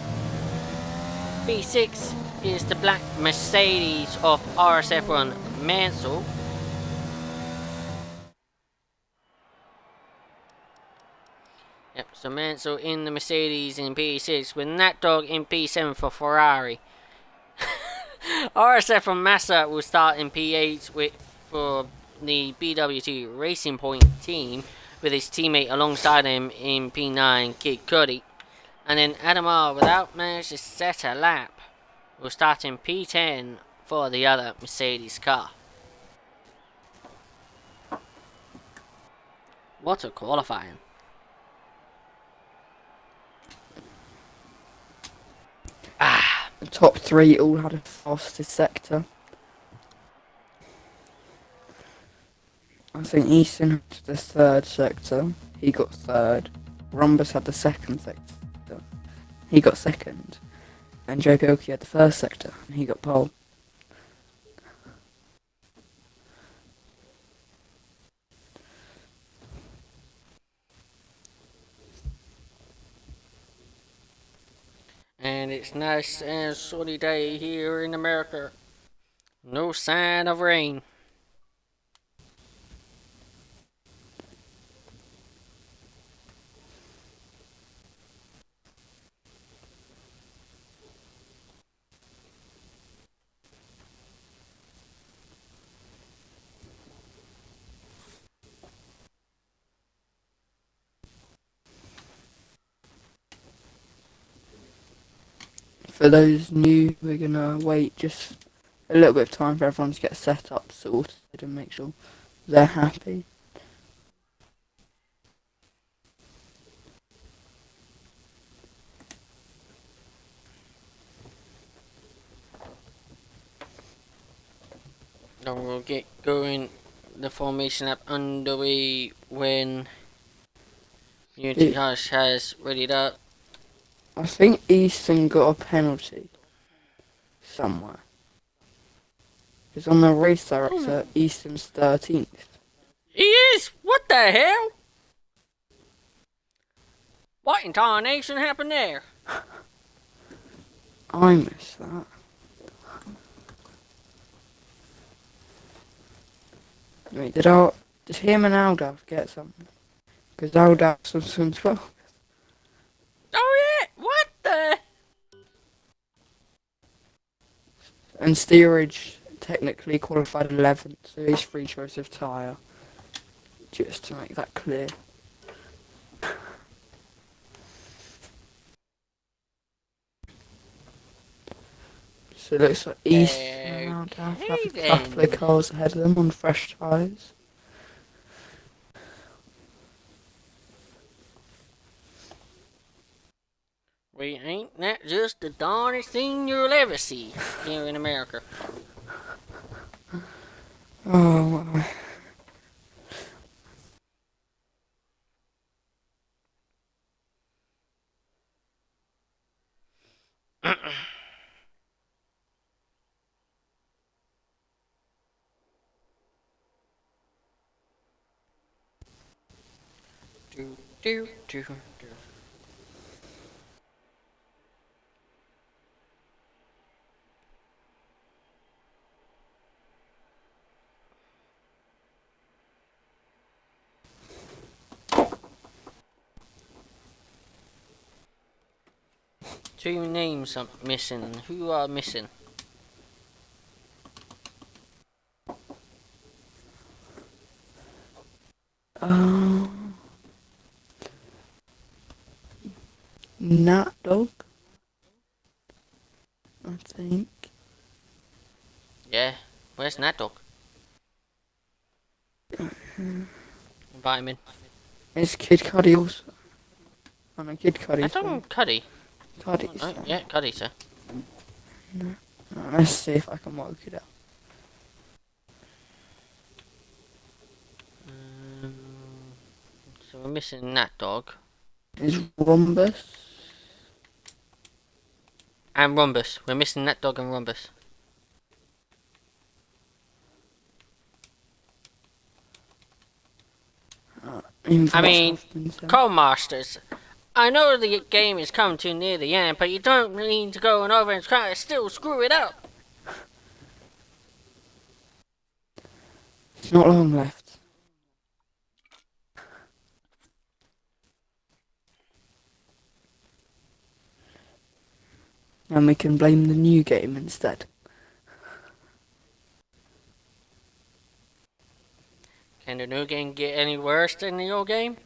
P6 is the black Mercedes of RSF1 Mansell. Yep, so Mansell in the Mercedes in P6 with Nat Dog in P7 for Ferrari. RSF from Massa will start in P8 for the BWT Racing Point team with his teammate alongside him in P9, Kid Cudi. And then Adamar, without managing to set a lap, will start in P10 for the other Mercedes car. What a qualifying. The top 3 all had a fastest sector. I think Easton had the third sector. He got third. Rombus had the second sector. He got second. And Joe Pilkey had the first sector. And he got pole. And it's nice and sunny day here in America. No sign of rain. For those new, we're gonna wait just a little bit of time for everyone to get set up, sorted, and make sure they're happy. Then we'll get going. The formation lap underway when Unity Hush has readied up. I think Easton got a penalty somewhere. Because on the race director, Easton's 13th. He is? What the hell? What in tarnation happened there? I missed that. Wait, did him and Aldaf get something? Because Aldaf was from 12th. Oh yeah, what the? And Steerage technically qualified 11th, so he's free choice of tyre. Just to make that clear. So it looks like East and Aldaf have a couple of cars ahead of them on fresh tyres. We ain't that just the darnest thing you'll ever see here in America. Oh, my. Do. Two names are missing. Who are missing? Nat Dog, I think. Yeah, where's Nat Dog? Invite him in. Is Kid Cuddy also? Oh no, Kid Cuddy's I don't Cuddy. Cuddy's Oh, yeah, Cuddy, sir. No, let's see if I can work it out. So we're missing Nat Dog. Is Rhombus? And Rhombus. We're missing Nat Dog and Rhombus. I mean, Co-Masters, I know the game is coming to near the end, but you don't need to go over and try to still screw it up. It's not long left. And we can blame the new game instead. Can the new game get any worse than the old game?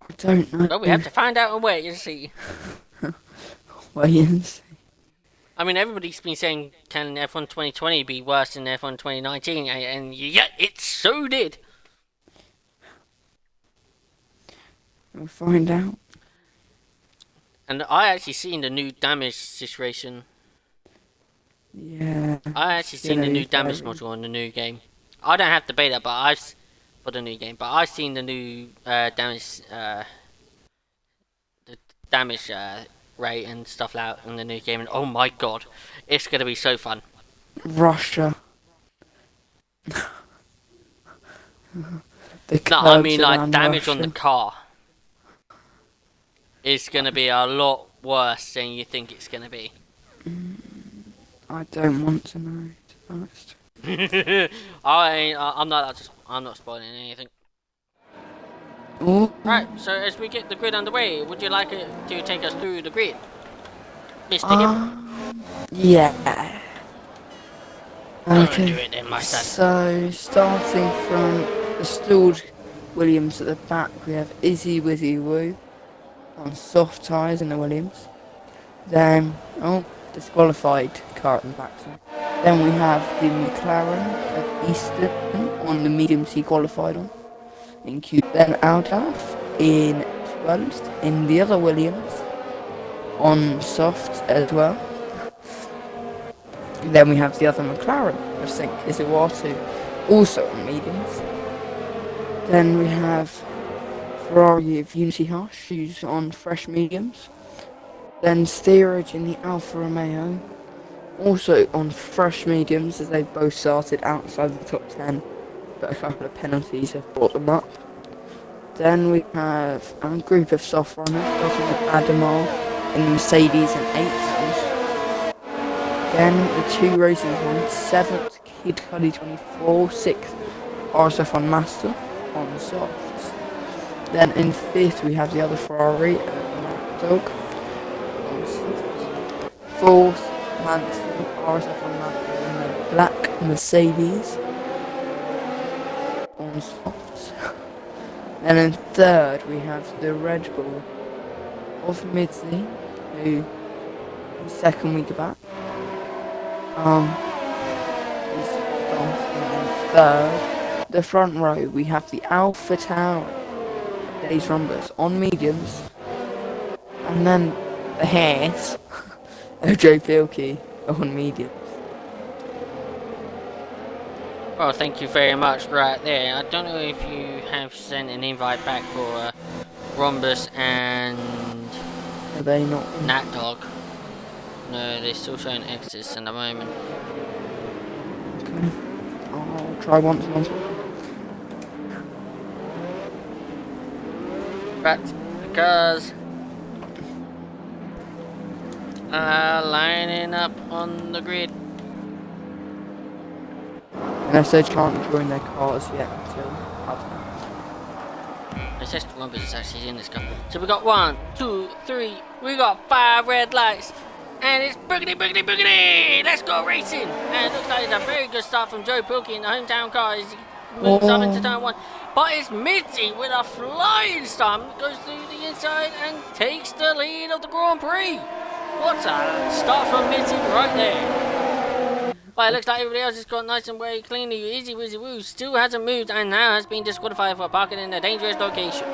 I don't know. Well, we have to find out and wait and see. Wait and see. I mean, everybody's been saying, can F1 2020 be worse than F1 2019? And yeah, it so did. We'll find out. And I actually seen the new damage situation. Yeah. I actually seen the new damage module in the new game. I don't have the beta, but for the new game, but I've seen the new damage, the damage rate and stuff like that in the new game, and oh my god, it's gonna be so fun. Russia. No, I mean like damage Russia. On the car. It's gonna be a lot worse than you think it's gonna be. I don't want to know, to be honest. I'm not spoiling anything. Ooh. Right, so as we get the grid underway, would you like it to take us through the grid, Mr. Kim? Yeah. Okay. Do it then, my son. So starting from the stalled Williams at the back, we have Izzy Wizzy Woo on soft tyres in the Williams. Then disqualified car at the back. So. Then we have the McLaren of Easton on the mediums he qualified on in Q. Then Aldaf in 12th in the other Williams on soft as well. Then we have the other McLaren of St. Isawatu also on mediums. Then we have Ferrari of Unity Hush, who's on fresh mediums. Then Steerage in the Alfa Romeo, also on fresh mediums, as they both started outside the top 10, but a couple of penalties have brought them up. Then we have a group of soft runners, starting with Adamar in the Mercedes and 8th. Then the 2 racing points, 7th Kid Cudi 24, 6th RSF1 Master on softs. Then in 5th we have the other Ferrari, Mad Dog on softs. 4th Manson, RSF1 Master in the black Mercedes on softs. And in 3rd we have the Red Bull of Midsley, who is 2nd week back. Is starting in 3rd. The front row we have the Alpha Tower, Days Rumbers on mediums, and then the Hares of Joe Pilkey on mediums. Well, thank you very much right there. I don't know if you have sent an invite back for Rhombus and Are they not? Nat Dog. No, they're still showing X's in the moment. Okay. I'll try once more. Right, because lining up on the grid. Unless they can't join their cars yet until It says the Rhombus is actually in this car. So we got 1, 2, 3, we got 5 red lights. And it's boogity, boogity, boogity! Let's go racing! And it looks like it's a very good start from Joe Pilkey in the hometown car as he moves up into turn 1. But it's Mitzi with a flying start, goes through the inside and takes the lead of the Grand Prix. What a start from Mitzi right there. But it looks like everybody else has got nice and very cleanly. Easy Wizzy Woo still hasn't moved and now has been disqualified for parking in a dangerous location.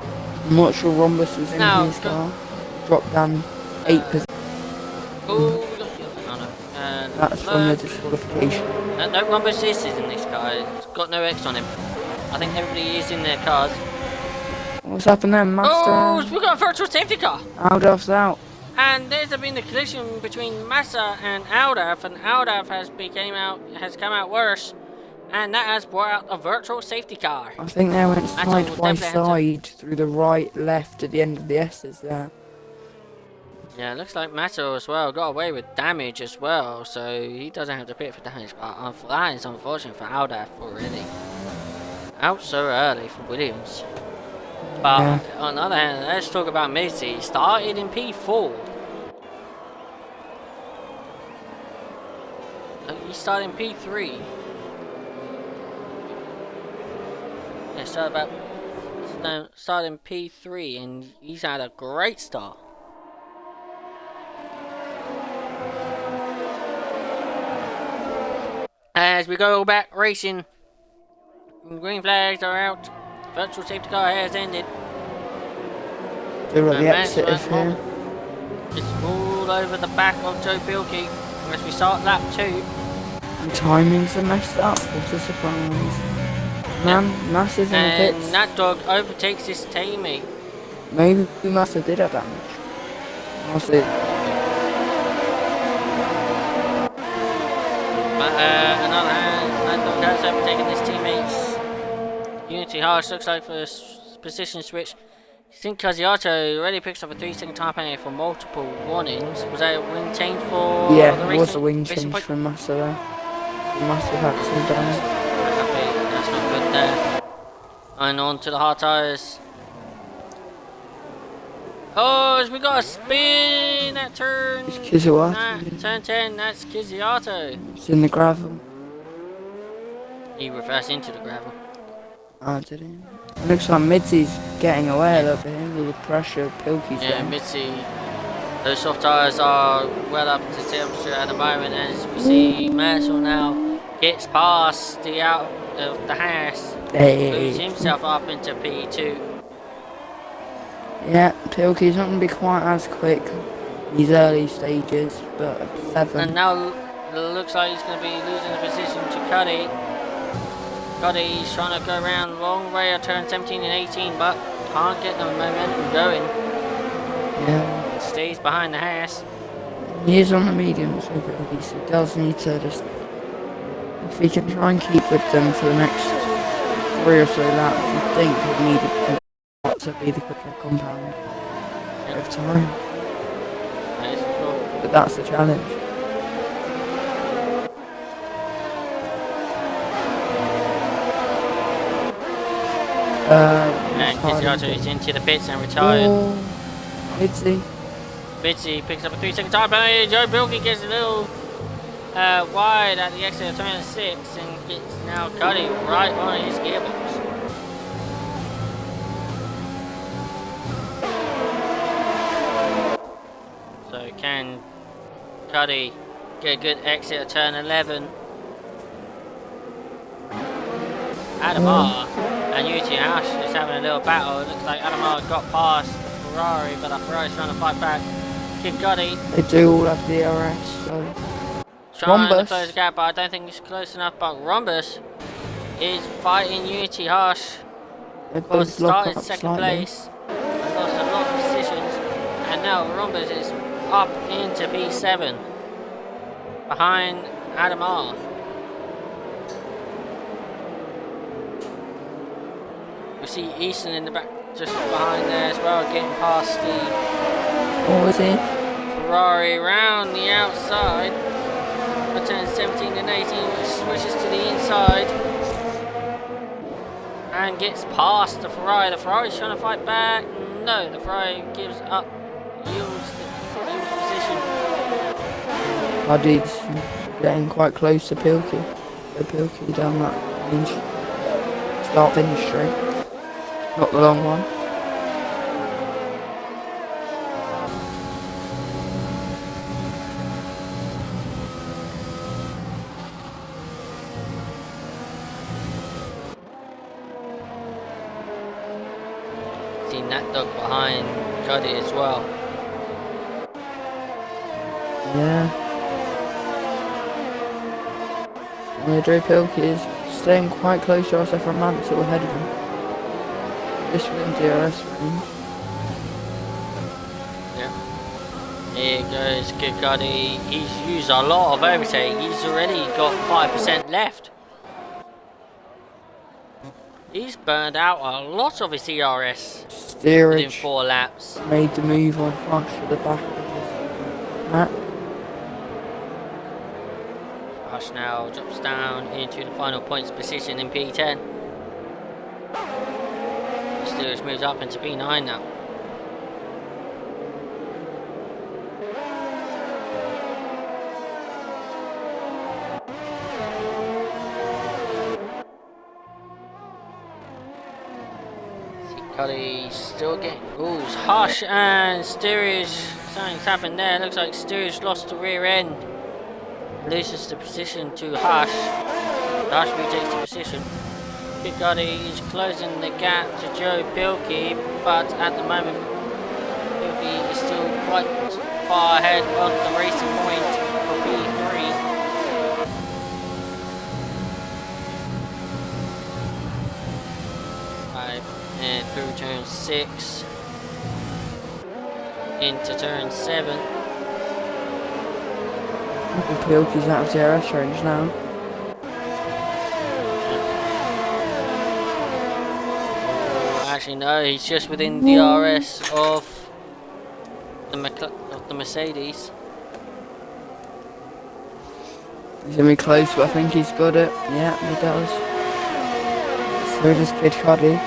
I'm not sure Rhombus was in his car. Dropped down 8%. Oh, we got no. That's from the disqualification. No Rhombus is in this car. It's got no X on him. I think everybody is in their cars. What's happened there, Master? Oh, we got a virtual safety car. Aldaf's out. And there's been a collision between Massa and Aldaf, and Aldaf has come out worse, and that has brought out a virtual safety car. I think they went side by side through the right, left at the end of the S's there. Yeah, it looks like Massa as well got away with damage as well, so he doesn't have to pay for damage, but that is unfortunate for Aldaf already. Out so early for Williams. But yeah. on the other hand, let's talk about Mizzy. He started in P4. He started in P3. Yeah, started in P3 and he's had a great start. As we go back racing, green flags are out. Virtual safety car has ended. They're at the exit of here. It's all over the back of Joe Pilkey as we start lap 2. And timings are messed up. What a surprise. Man, Massa's in the pits. And that dog overtakes his teammate. Maybe Massa did have damage. I'll see. But on the other hand, that dog has overtaken his teammates. Unity Harsh looks like for a position switch. Sync Casiato already picks up a 3-second time penalty for multiple warnings. Was that a wing change for yeah, the it was a wing change from Massa there. Massa had some damage. That's not good there. And on to the hard tyres. Oh, as we got a spin that turn. It's Casiato. Turn 10, that's Casiato. It's in the gravel. He reversed into the gravel. Oh, did he? It looks like Mitzi's getting away a little bit with the pressure Pilkey's Yeah, getting. Mitzi. Those soft tyres are well up to temperature at the moment, as we see Mansell now gets past the out of the house. Moves himself up into P2. Yeah, Pilkey's not going to be quite as quick these early stages, but 7. And now it looks like he's going to be losing the position to Cuddy. Scotty's trying to go around long way of turn 17 and 18, but can't get the momentum going. Yeah. Stays behind the Haas. He is on the medium, so at least he does need to just... If he can try and keep with them for the next 3 or so laps, you think he'll need to be the quicker compound over time. That is cool. But that's the challenge. And Kizyato is into the pits and retired. Oh, Mitzi. Mitzi picks up a 3-second time penalty. Joe Bilkey gets a little wide at the exit of turn 6 and gets now Cuddy right on his gearbox. So can Cuddy get a good exit at turn 11? Adamar and Yuji Ash is having a little battle. It looks like Adamar got past the Ferrari, but the Ferrari's trying to fight back. Kid Cuddy They do all have the RS, so... trying to Rhombus. close the gap, but I don't think it's close enough. But Rhombus is fighting Unity Harsh. They Well, both lock started up second slightly. place, and lost a lot of positions, and now Rhombus is up into P7 behind Adamar. We see Easton in the back, just behind there as well, getting past the What was it? Ferrari round the outside. For turn 17 and 18, which switches to the inside and gets past the Ferrari. The Ferrari's trying to fight back. No, the Ferrari gives up, yields position. Buddy's getting quite close to Pilkey. So Pilkey down that range. Start finish straight. Not the long one. Seen that dog behind Cuddy as well. Yeah. And Drew Pilkey is staying quite close to RSF1 Mansell ahead of him. This within DRS range. Yeah. Here goes Kid Cuddy. He's used a lot of overtake. He's already got 5% left. He's burned out a lot of his ERS within Steerage 4 laps. made the move on Hush at the back of Matt. Hush now drops down into the final points position in P10. Steelers moves up into P9 now. Cuddy still getting rules. Hush and Steerage. Something's happened there. Looks like Steerage lost the rear end. Loses the position to Hush. Hush retakes the position. Kid Cuddy is closing the gap to Joe Pilkey, but at the moment Pilkey is still quite far ahead on the racing point for P3. And through turn 6 into turn 7. Pilkey's out of DRS range now. Actually, no, he's just within the RS of the Mercedes. He's gonna be close, but I think he's got it. Yeah, he does. So does Kid Cuddy.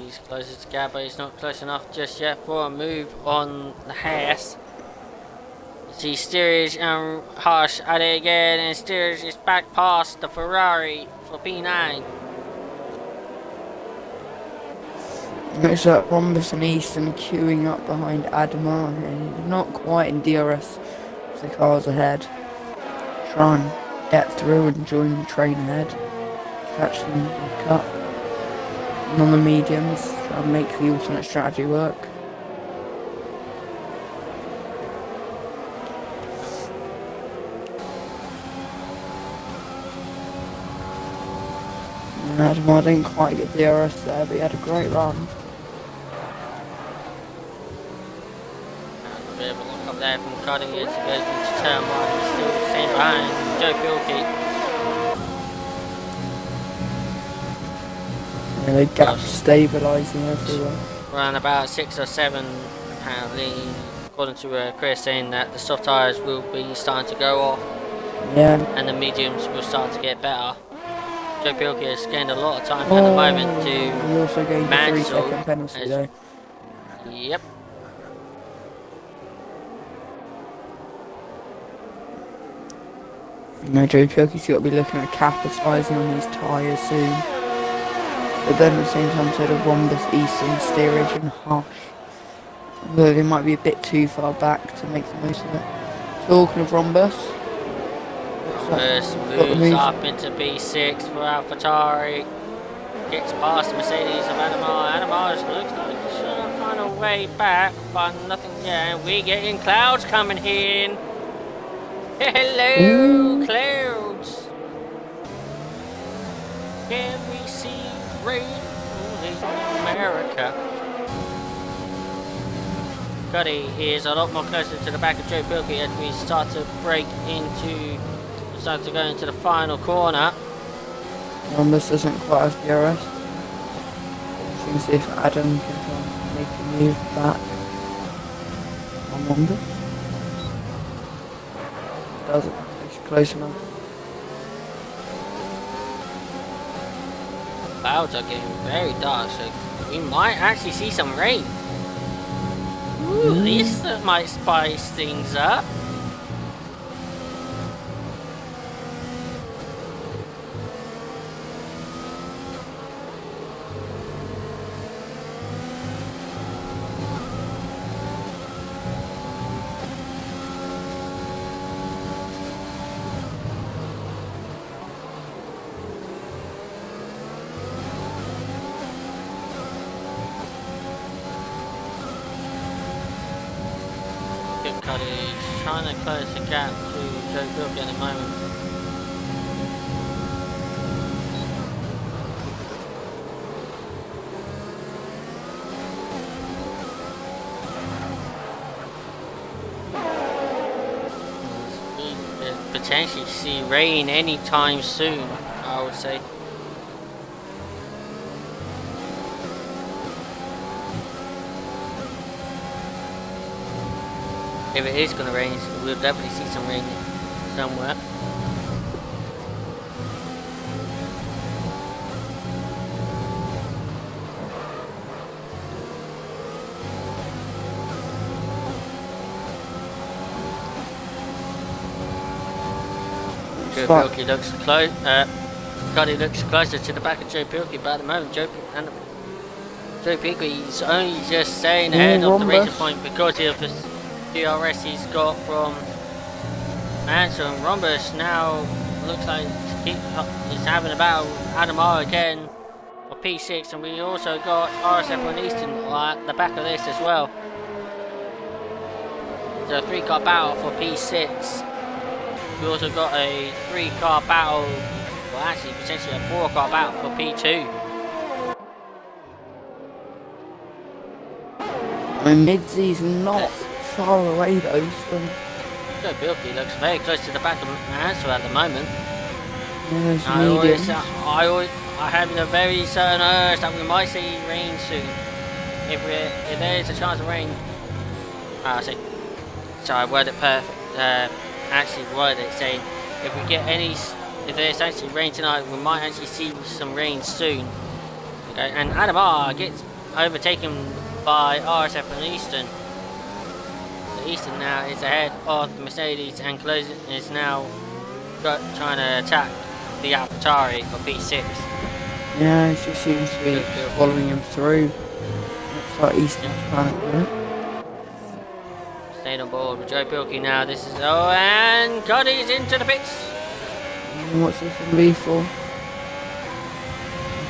He's closest to gap, but he's not close enough just yet for a move on the Haas. See Steerage and Hush at it again, and Steerage is back past the Ferrari for P9. Looks like Rhombus and Easton queuing up behind Adamar here. Not quite in DRS, the cars ahead. Try and get through and join the train ahead. Catch them back up. And on the mediums, try and make the alternate strategy work. Adamar didn't quite get DRS there, but he had a great run. And a bit of a look up there from Cuddy as he goes into turn 1. He's still staying behind Joe Bilkey. Yeah, the gap stabilising everywhere. Around about 6 or 7 apparently, according to Chris, saying that the soft tyres will be starting to go off. Yeah. And the mediums will start to get better. Joe Bilkey has gained a lot of time at the moment to he also gained a 3-second penalty though. Yep. You know, Joe Bilkey's got to be looking at capitalising on these tyres soon. But then at the same time, so the Rhombus, Eastern, Steerage and Harsh. Although they might be a bit too far back to make the most of it. Talking of Rhombus. Rhombus moves up into B6 for AlphaTauri. Gets past the Mercedes of Adamar. Adamar looks like he's trying to find a way back, but nothing yet. And we're getting clouds coming in. Hello, clouds. Can we see rain in America? Cuddy is a lot more closer to the back of Joe Bilkey as we start to go into the final corner. Rhombus doesn't quite have DRS. Let's see if Adam can make a move back on Rhombus. Doesn't. It's close enough. Clouds are getting very dark, so we might actually see some rain. Ooh, this might spice things up. Cuddy trying to close the gap to Joe Bilkey at the moment. We could potentially see rain anytime soon, I would say. If it is going to rain, we'll definitely see some rain somewhere. Joe Bilkey looks close. Cuddy looks closer to the back of Joe Bilkey, but at the moment Joe Bilkey's only just staying ahead of the racing point because of the DRS he's got from Mansell. And Rhombus now looks like he's having a battle with Adamar again for P6, and we also got RSF1 Eastern at the back of this as well. So a 3-car battle for P6. We also got a 3-car battle, well actually potentially a 4-car battle for P2. I mean, Midsy's not far away though, so... Joe Bilkey looks very close to the back of Mansell at the moment. I have a very certain urge that we might see rain soon. If there is a chance of rain... I see. So I worded it perfect. Actually worded it saying if there's actually rain tonight, we might actually see some rain soon. Okay, and Adamar gets overtaken by RSF and Eastern. Eastern now is ahead of the Mercedes and is now trying to attack the AlphaTauri for P6. Yeah, she seems to be following him through. Looks like Eastern's panicking. Stayed on board with Joe Bilkey now. This is and Cuddy's into the pits. What's this going to be for? I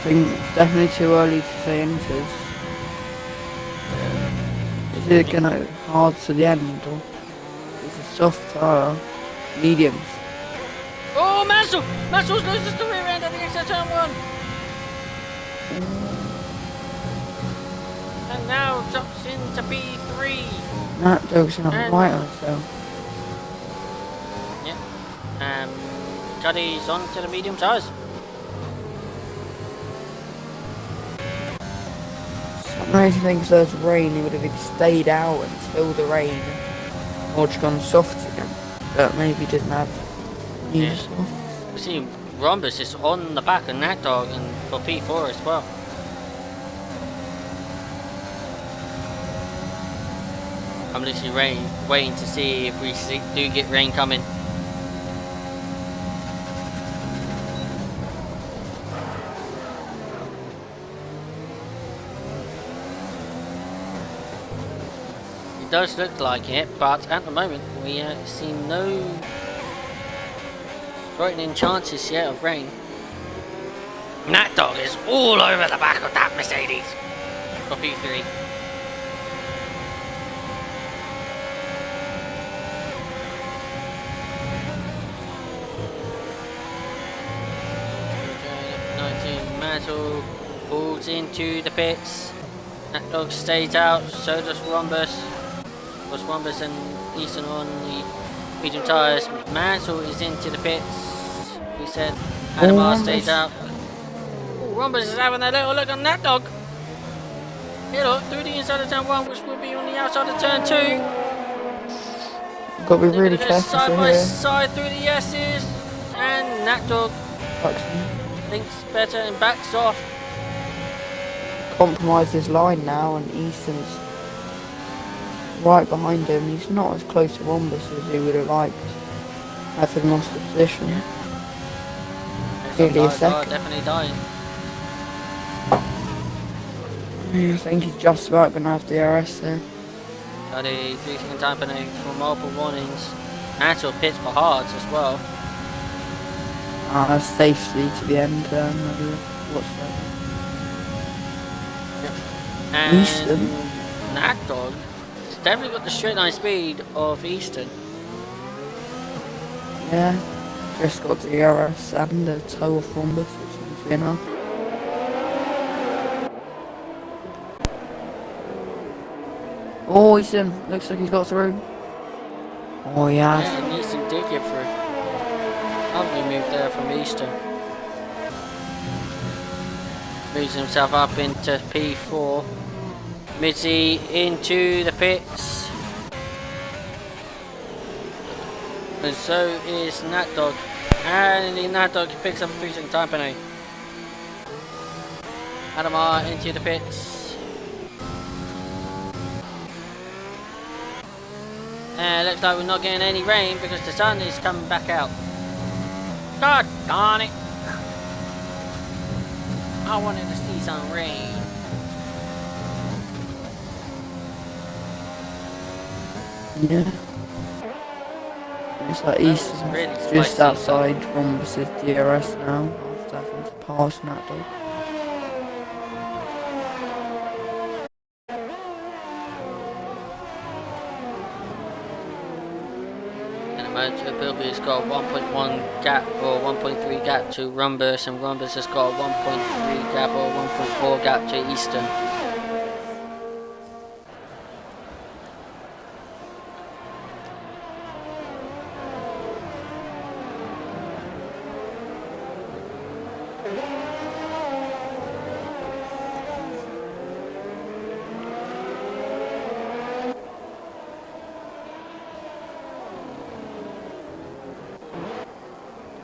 think it's definitely too early to say enters. Is it going to hard to the end, or is it soft tyre? Mediums. Oh, Mansell loses the rear end at the exit turn 1. And now drops into P3. That dog's not And- right on herself. Yep. Cuddy's on to the medium tyres. Some reason thinks there's rain, he would have either stayed out until the rain or just gone soft again. But maybe didn't have new Yeah. softs. We see Rhombus is on the back of that dog and for P4 as well. I'm literally waiting to see if we do get rain coming. It does look like it, but at the moment we see no brightening chances yet of rain. And that dog is all over the back of that Mercedes for P3. Mantle pulls into the pits. That dog stays out, so does Rhombus. Was Rhombus and Easton on the medium tyres. Mantle is into the pits. We said Adamar stays out. Ooh, Rhombus is having a little look on that dog. Here look, through the inside of turn 1, which will be on the outside of turn 2. Got to be They're really gonna go careful side by here. side through the S's. And that dog thinks better and backs off. Compromise his line now, and Easton's right behind him. He's not as close to Rhombus as he would have liked, having lost the position. Nearly a second. Definitely dying. I think he's just about going to have the RS there. Got a 3-second time penalty for multiple warnings. Mantle pits for hards as well. Safety to the end. What's that? And Easton. that dog has definitely got the straight line speed of Easton. Yeah, just got the RS and the toe of Rhombus, which seems to be enough. Oh, Easton, looks like he's got through. Oh, he has. And Easton did get through. Lovely move there from Easton. Moves himself up into P4. Mitzi into the pits. And so is Nat Dog. And the Nat Dog picks up a 3-second time penalty. Adamar into the pits. And it looks like we're not getting any rain because the sun is coming back out. God darn it! I wanted to see some rain. Yeah. It's like Easton's really just spicy. outside Rhombus's DRS now, after having to pass Nat Dog. Bilby's got a 1.1 gap or 1.3 gap to Rhombus, and Rhombus has got a 1.3 gap or 1.4 gap to Easton.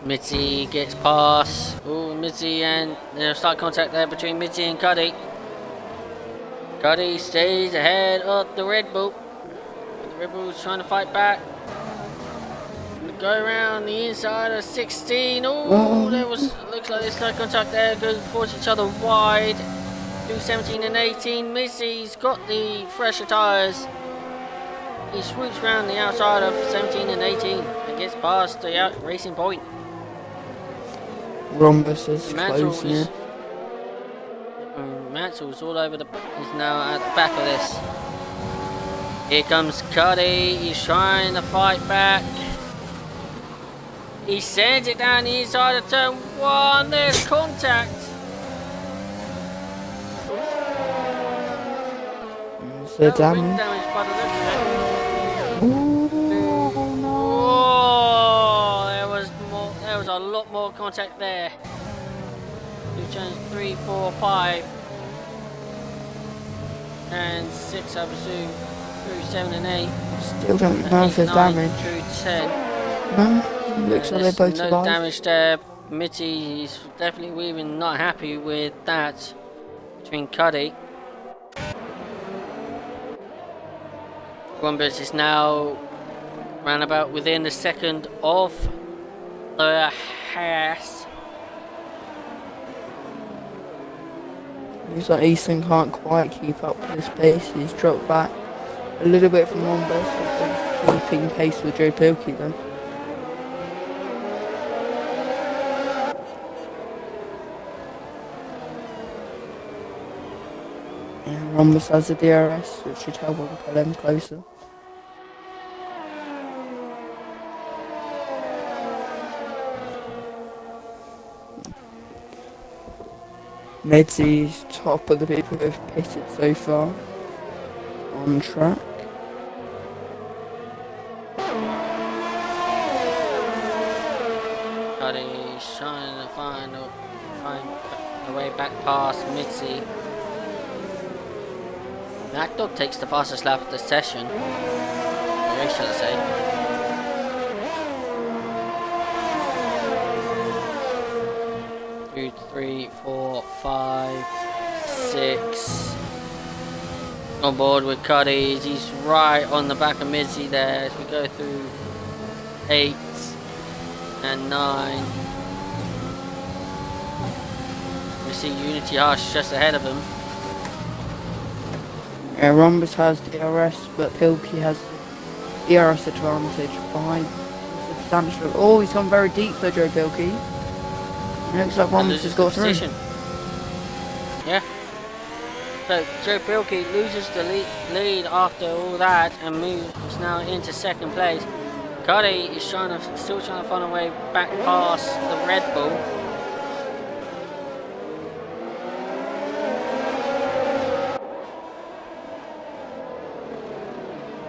Mitzi gets past. Oh, Mitzi, and there's slight contact there between Mitzi and Cuddy. Cuddy stays ahead of the Red Bull. The Red Bull's trying to fight back. Go around the inside of 16. Oh, there was, looks like there's slight contact there. Goes towards each other wide. Do 17 and 18. Mitzi's got the fresher tyres. He swoops around the outside of 17 and 18 and gets past the racing point. Rhombus is Mansell closing is, it. Mansell's all over the. He's now at the back of this. Here comes Cuddy. He's trying to fight back. He sends it down the inside of turn 1. There's contact. the Ring damage. damage by the looks of it. Ooh, no. Oh, there was a lot more contact there. Two turns 3, 4, 5, and 6, I presume. Through 7 and 8. Still don't know if there's damage. Through 10. No, looks like they're both no alive. damage there. Mitty is definitely weaving, not happy with that between Cuddy. Grumbus is now roundabout within a second of the Haas. Looks like Easton can't quite keep up with this pace. He's dropped back a little bit from Wombus. He's keeping pace with Joe Pilkey though. And Wombus has the DRS, which should help him pull them closer. Medzy's top of the people who have pitted so far. On track. Cuddy's trying to find the way back past Mitzi. That dog takes the fastest lap of the session. Or race, shall I say. 2, 3, 4, 5, 6. On board with Cuddy. He's right on the back of Mitzi there as we go through 8 and 9. We see Unity Hush just ahead of him. Yeah, Rhombus has DRS, but Pilkey has the DRS advantage by substantial. Oh, he's gone very deep for Joe Pilkey. Looks like Rhombus has got through. Yeah. So Joe Pilkey loses the lead after all that and moves now into second place. Cuddy is still trying to find a way back past the Red Bull.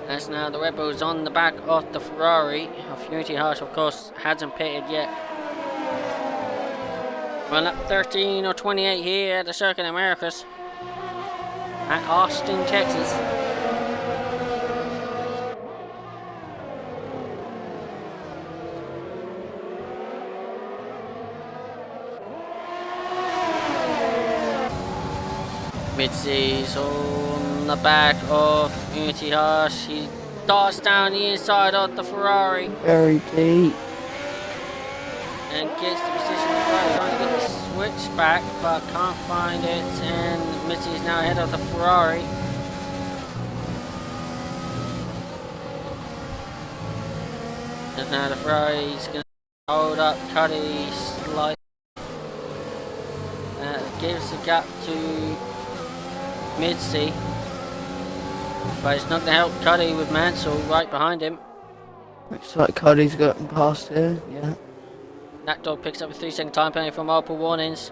As now the Red Bull is on the back of the Ferrari. Unity Hush, of course, hasn't pitted yet. Run up 13 or 28 here at the Circuit Americas at Austin, Texas. Mitzi's on the back of Unity Hush. He darts down the inside of the Ferrari. Very deep. And gets the position of the Ferrari, trying to get the switch back, but can't find it. And Mitzi is now ahead of the Ferrari. And now the Ferrari is going to hold up Cuddy slightly. Gives the gap to Mitzi, but it's not going to help Cuddy with Mansell right behind him. Looks like Cuddy's gotten past here, yeah. That dog picks up a 3-second time penalty from multiple warnings.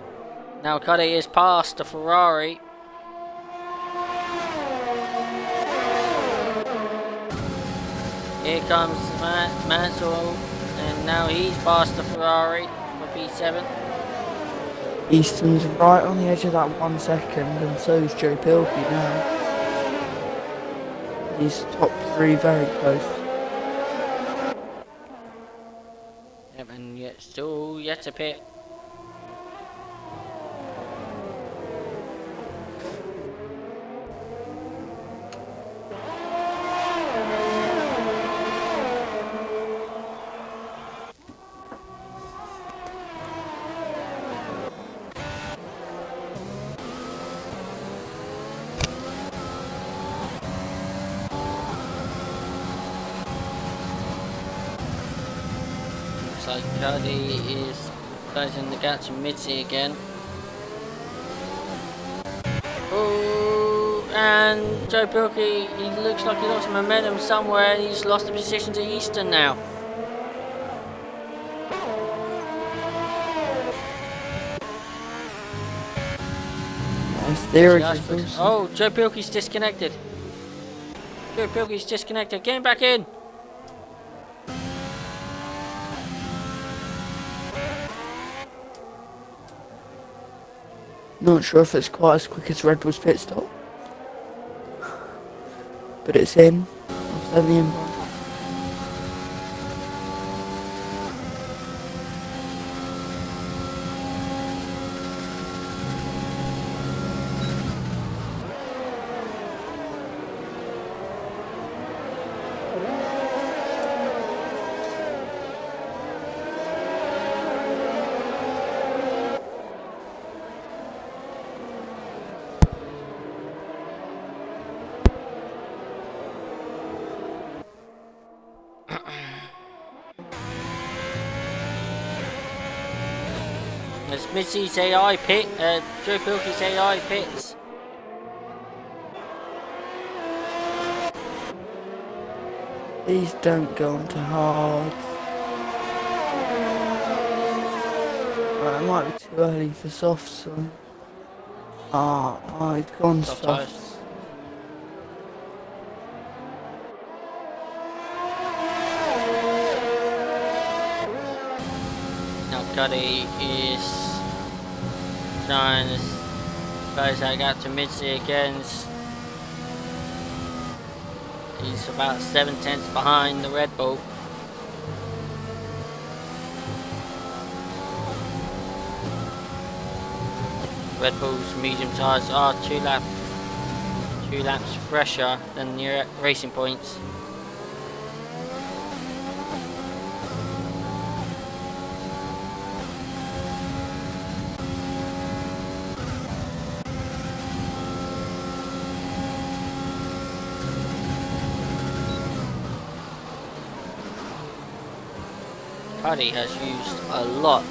Now Cuddy is past the Ferrari. Here comes Mansell, and now he's past the Ferrari for P7. Easton's right on the edge of that 1 second, and so is Joe Pilkey now. He's top 3 very close. Yep, and yet still yet to pit. Looks like Cuddy is closing the gap to Mitzi again. Oh, and Joe Pilkey, he looks like he lost momentum somewhere. He's lost the position to Easton now. Nice there. Oh, Joe Pilkey's disconnected. Joe Pilkey's disconnected. Getting back in. Not sure if it's quite as quick as Red Bull's pit stop, but it's in. Offset the inbound. There's Mitzi's AI pit, Joe Pilkey's AI pits. Please don't go onto hard. Right, it might be too early for soft, so... Ah, it's gone Soft soft. tires. Now Cuddy is trying to close that gap to Mitzi again. He's about 7/10 behind the Red Bull. Red Bull's medium tyres are two laps fresher than the Racing Points. Cuddy has used a lot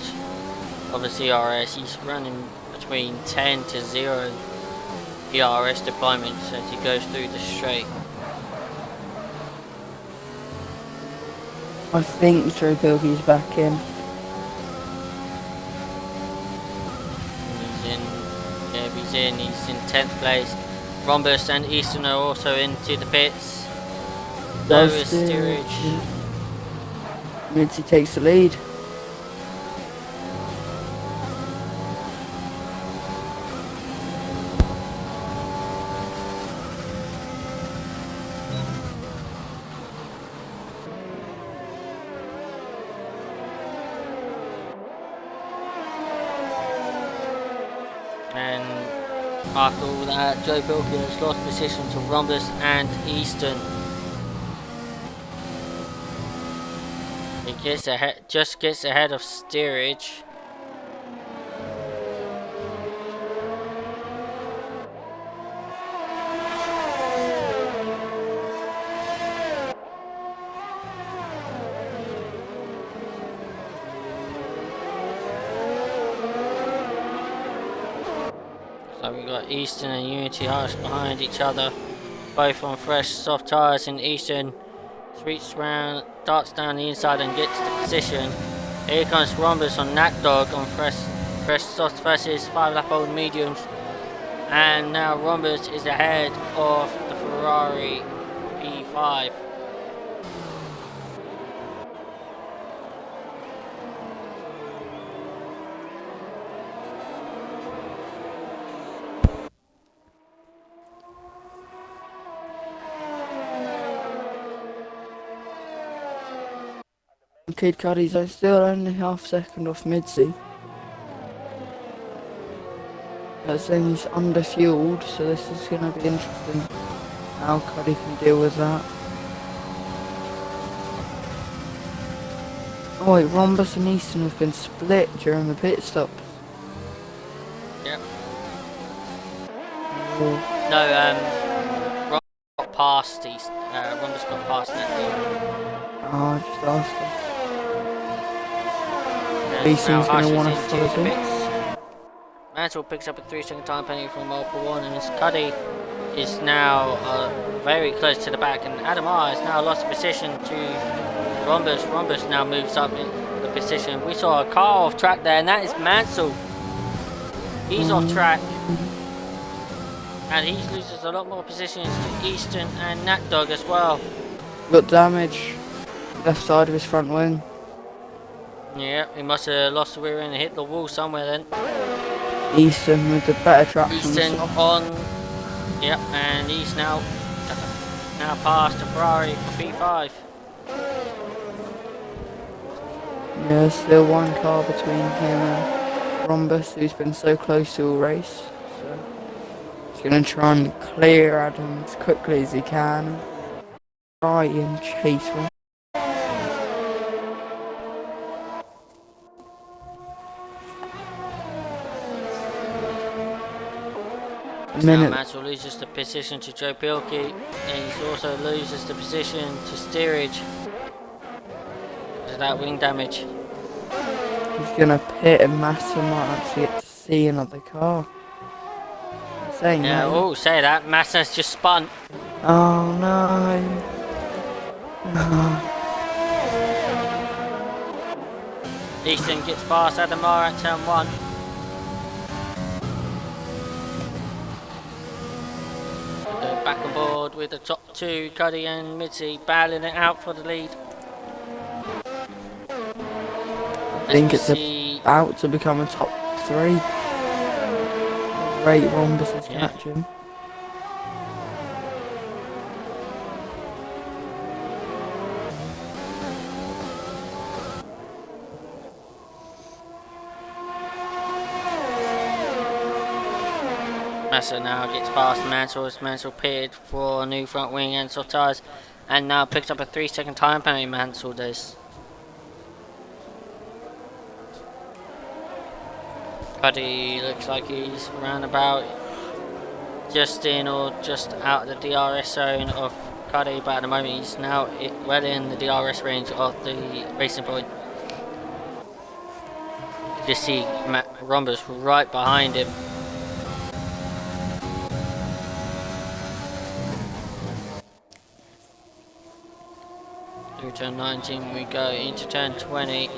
of the CRS. He's running between 10 to 0 PRS deployments as he goes through the straight. I think Joe Pilkey's back in. He's in. Yeah, he's in. He's in 10th place. Rhombus and Easton are also into the pits. Low is steerage. Mitzi takes the lead. And after all that, Joe Pilkey has lost position to Rhombus and Easton. He gets ahead, just gets ahead of steerage. So we've got Easton and Unity Harsh behind each other, both on fresh soft tyres, and Easton sweeps round, darts down the inside and gets the position. Here comes Rhombus on Knack Dog on fresh soft versus 5-lap-old mediums, and now Rhombus is ahead of the Ferrari P5. Kid Cuddy's still only half second off Mitzi. That's saying he's under fueled, so this is going to be interesting how Cuddy can deal with that. Oh wait, Rhombus and Easton have been split during the pit stops. Yep. Oh, No, Rhombus got past Easton. Rhombus got past Knack I just asked him. Dog. Easton's Now going to Harsh want is to into follow the him. pits. Mansell picks up a 3-second time penalty from multiple warnings. Cuddy is now very close to the back, and Adam R has now lost position to Rhombus. Rhombus now moves up in the position. We saw a car off track there, and that is Mansell. He's off track. And he loses a lot more positions to Easton and Nat Dog as well. Got damage. Left side of his front wing. Yeah, he must have lost the rear end and hit the wall somewhere then. Easton with the better traction. Easton on. Yep, and he's now past the Ferrari for P5. Yeah, still one car between him and Rhombus, who's been so close to all race. So he's going to try and clear Adam as quickly as he can. Try and chase one. Now Mansell loses the position to Joe Pilkey, and he also loses the position to Steerage because of that wing damage. He's going to pit and Massa might actually get to see another car. Saying yeah, that. Oh, say that. Massa's just spun. Oh no. Easton gets past Adamar at turn 1. Back on board with the top 2, Cuddy and Mitzi battling it out for the lead. I think it's about to become a top 3. Great Rhombus is catching. Massa now gets past Mansell as Mansell pitted for a new front wing and soft tyres, and now picks up a 3-second time penalty. Mansell does. Cuddy looks like he's round about just in or just out of the DRS zone of Cuddy, but at the moment he's now well in the DRS range of the racing point. You just see Rhombus right behind him. Through turn 19 we go into turn 20.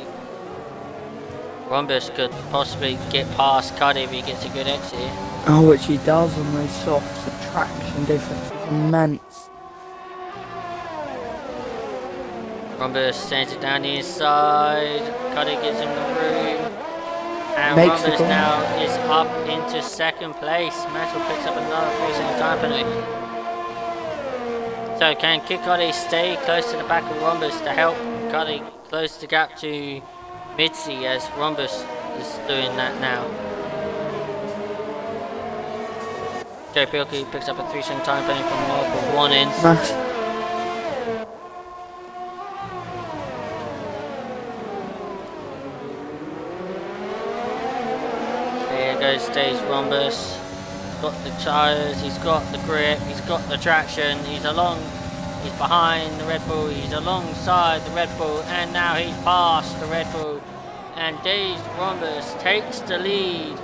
Rhombus could possibly get past Cuddy if he gets a good exit here. Oh, which he does on those softs. The traction difference is immense. Rhombus sends it down the inside. Cuddy gives him the room. And Rhombus now is up into second place. Mansell picks up another 3-second time penalty. So can Kid Cuddy stay close to the back of Rhombus to help Cuddy close the gap to Mitzi as Rhombus is doing that now. Joe Pilkey picks up a 3-second time penalty from multiple warnings. There goes stays Rhombus. He's got the tyres, he's got the grip, he's got the traction, he's behind the Red Bull, he's alongside the Red Bull, and now he's past the Red Bull. And Dave Rhombus takes the lead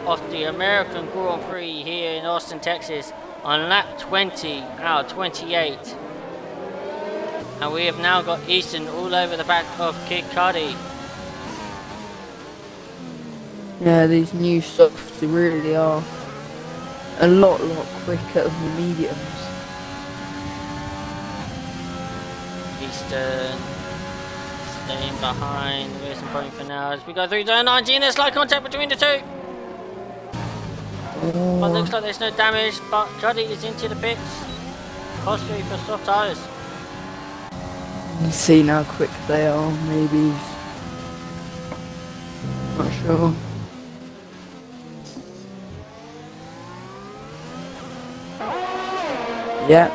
of the American Grand Prix here in Austin, Texas on lap 20 out of 28. And we have now got Easton all over the back of Kid Cuddy. Yeah, these new softs really are a lot quicker than the mediums. Easton staying behind the racing point for now as we go through turn 19. There's slight contact between the two. But looks like there's no damage, but Cuddy is into the pits. Possibly for soft tyres. You see how quick they are, maybe. Not sure. Yeah.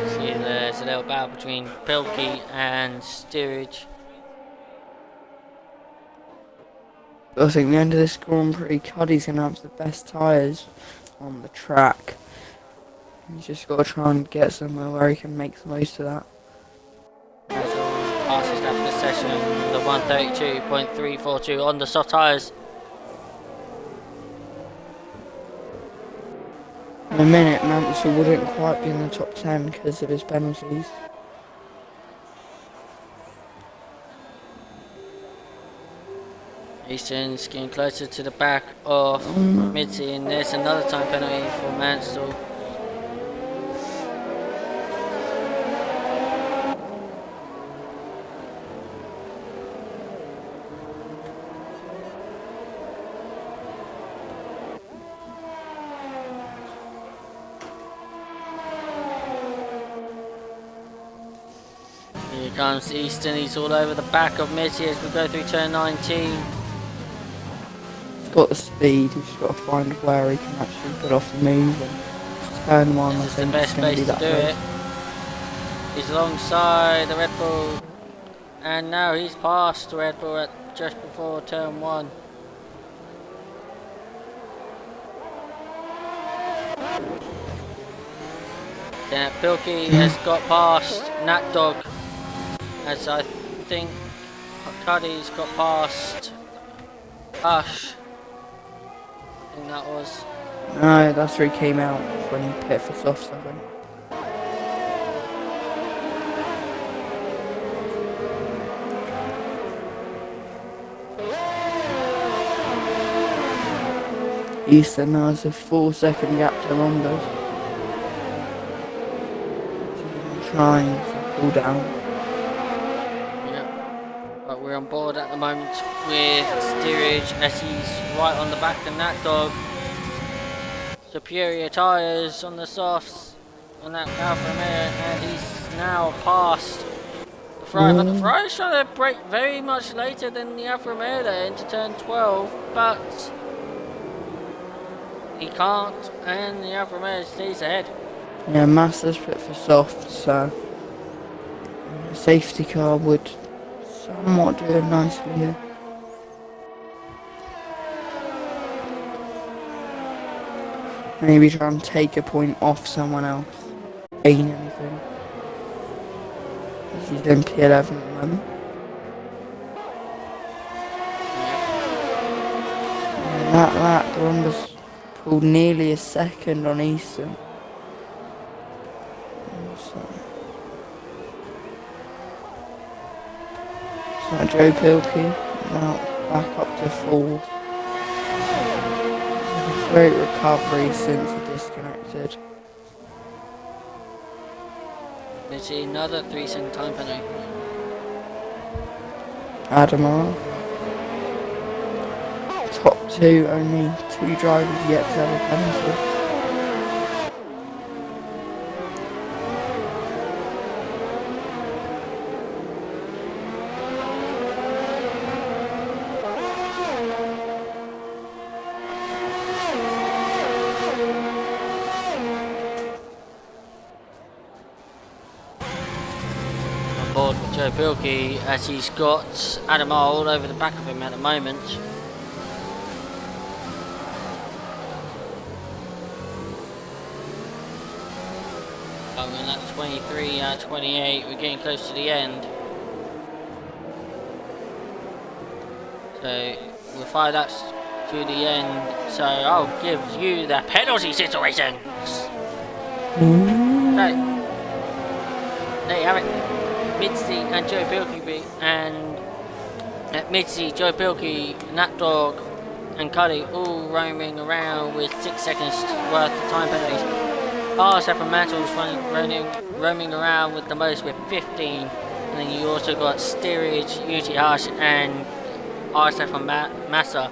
See, there's a little battle between Pilkey and Steerage. I think the end of this Grand Prix, Cuddy's going to have the best tyres on the track. He's just got to try and get somewhere where he can make the most of that. Passes after the session, the 132.342 on the soft tyres. In a minute, Mansell wouldn't quite be in the top 10 because of his penalties. Easton's getting closer to the back of Mitzi, and there's another time penalty for Mansell. Here comes Easton, he's all over the back of Mitzi as we go through turn 19. He's got the speed, he's just got to find where he can actually put off the move. And turn one, This is the best place to do it. He's alongside the Red Bull, and now he's past the Red Bull at just before turn 1. Then Pilkey has got past Nat Dog, as I think Cuddy's got past Ush. I think that was. No, that's where he came out when he pit for soft, I think. Easton now has a 4-second gap to Rondos. Trying to pull down. Yep. But we're on board at the moment with Steerage as he's right on the back of that dog. Superior tyres on the softs on that Alfa Romeo, and he's now past the Ferrari. But the Ferrari's trying to brake very much later than the Alfa Romeo there into turn 12, but he can't, and the Alfa Romeo stays ahead. Yeah, Massa's pit for soft, so a safety car would somewhat do it nicely here. Maybe try and take a point off someone else. Gain anything. He's in P11 at the moment. And that lap, the Ronda's pulled nearly a second on Easton. So Joe Pilkey now back up to 4th. Great recovery since he disconnected. Let's see another 3-second time penalty. Adamar. Top 2, only 2 drivers yet to have a penalty. Board with Joe Pilkey as he's got Adamar all over the back of him at the moment. Coming at 23, 28, we're getting close to the end. So we're 5 laps to the end, so I'll give you the penalty situations. So, there you have it. Mitzi and Joe Pilkey, and Mitzi, Joe Pilkey, Nat Dog and Cuddy all roaming around with 6 seconds worth of time penalties. RSF and Mantle's roaming around with the most with 15, and then you also got Steerage, UT and RSF and Massa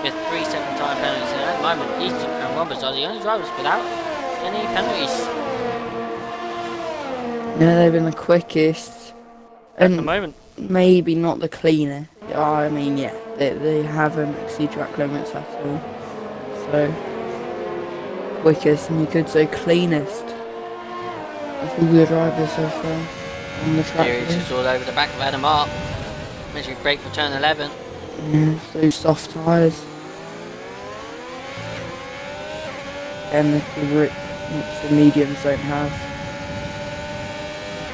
with 3-second time penalties. And at the moment, Easton and Roberts are the only drivers without any penalties. Yeah, they've been the quickest. At the moment. Maybe not the cleaner. I mean, yeah, they haven't exceeded track limits at all. So, quickest, and you could say cleanest of all the drivers so far on the track. Here just all over the back of Adamar. Measuring brake for turn 11. Yeah, those soft tyres. And the mediums don't have.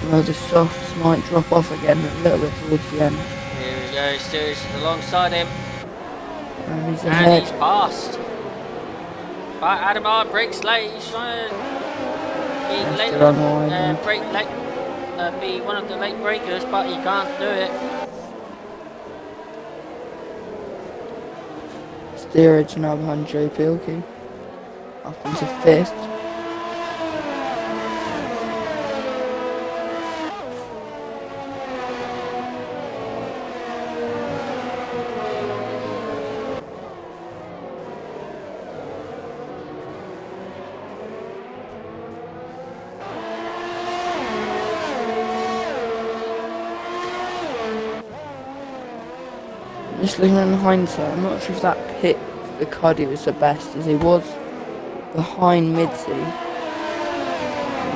Well, the softs might drop off again a little bit towards the end. Here we go, Steerage alongside him. And he's ahead. And he's passed. But Adamar brakes late. He's trying to be late, brake late, be one of the late breakers, but he can't do it. Steerage now behind Joe Pilkey. Up into 5th. Just looking in hindsight, I'm not sure if that pit for Cuddy was the best, as he was behind Midsie.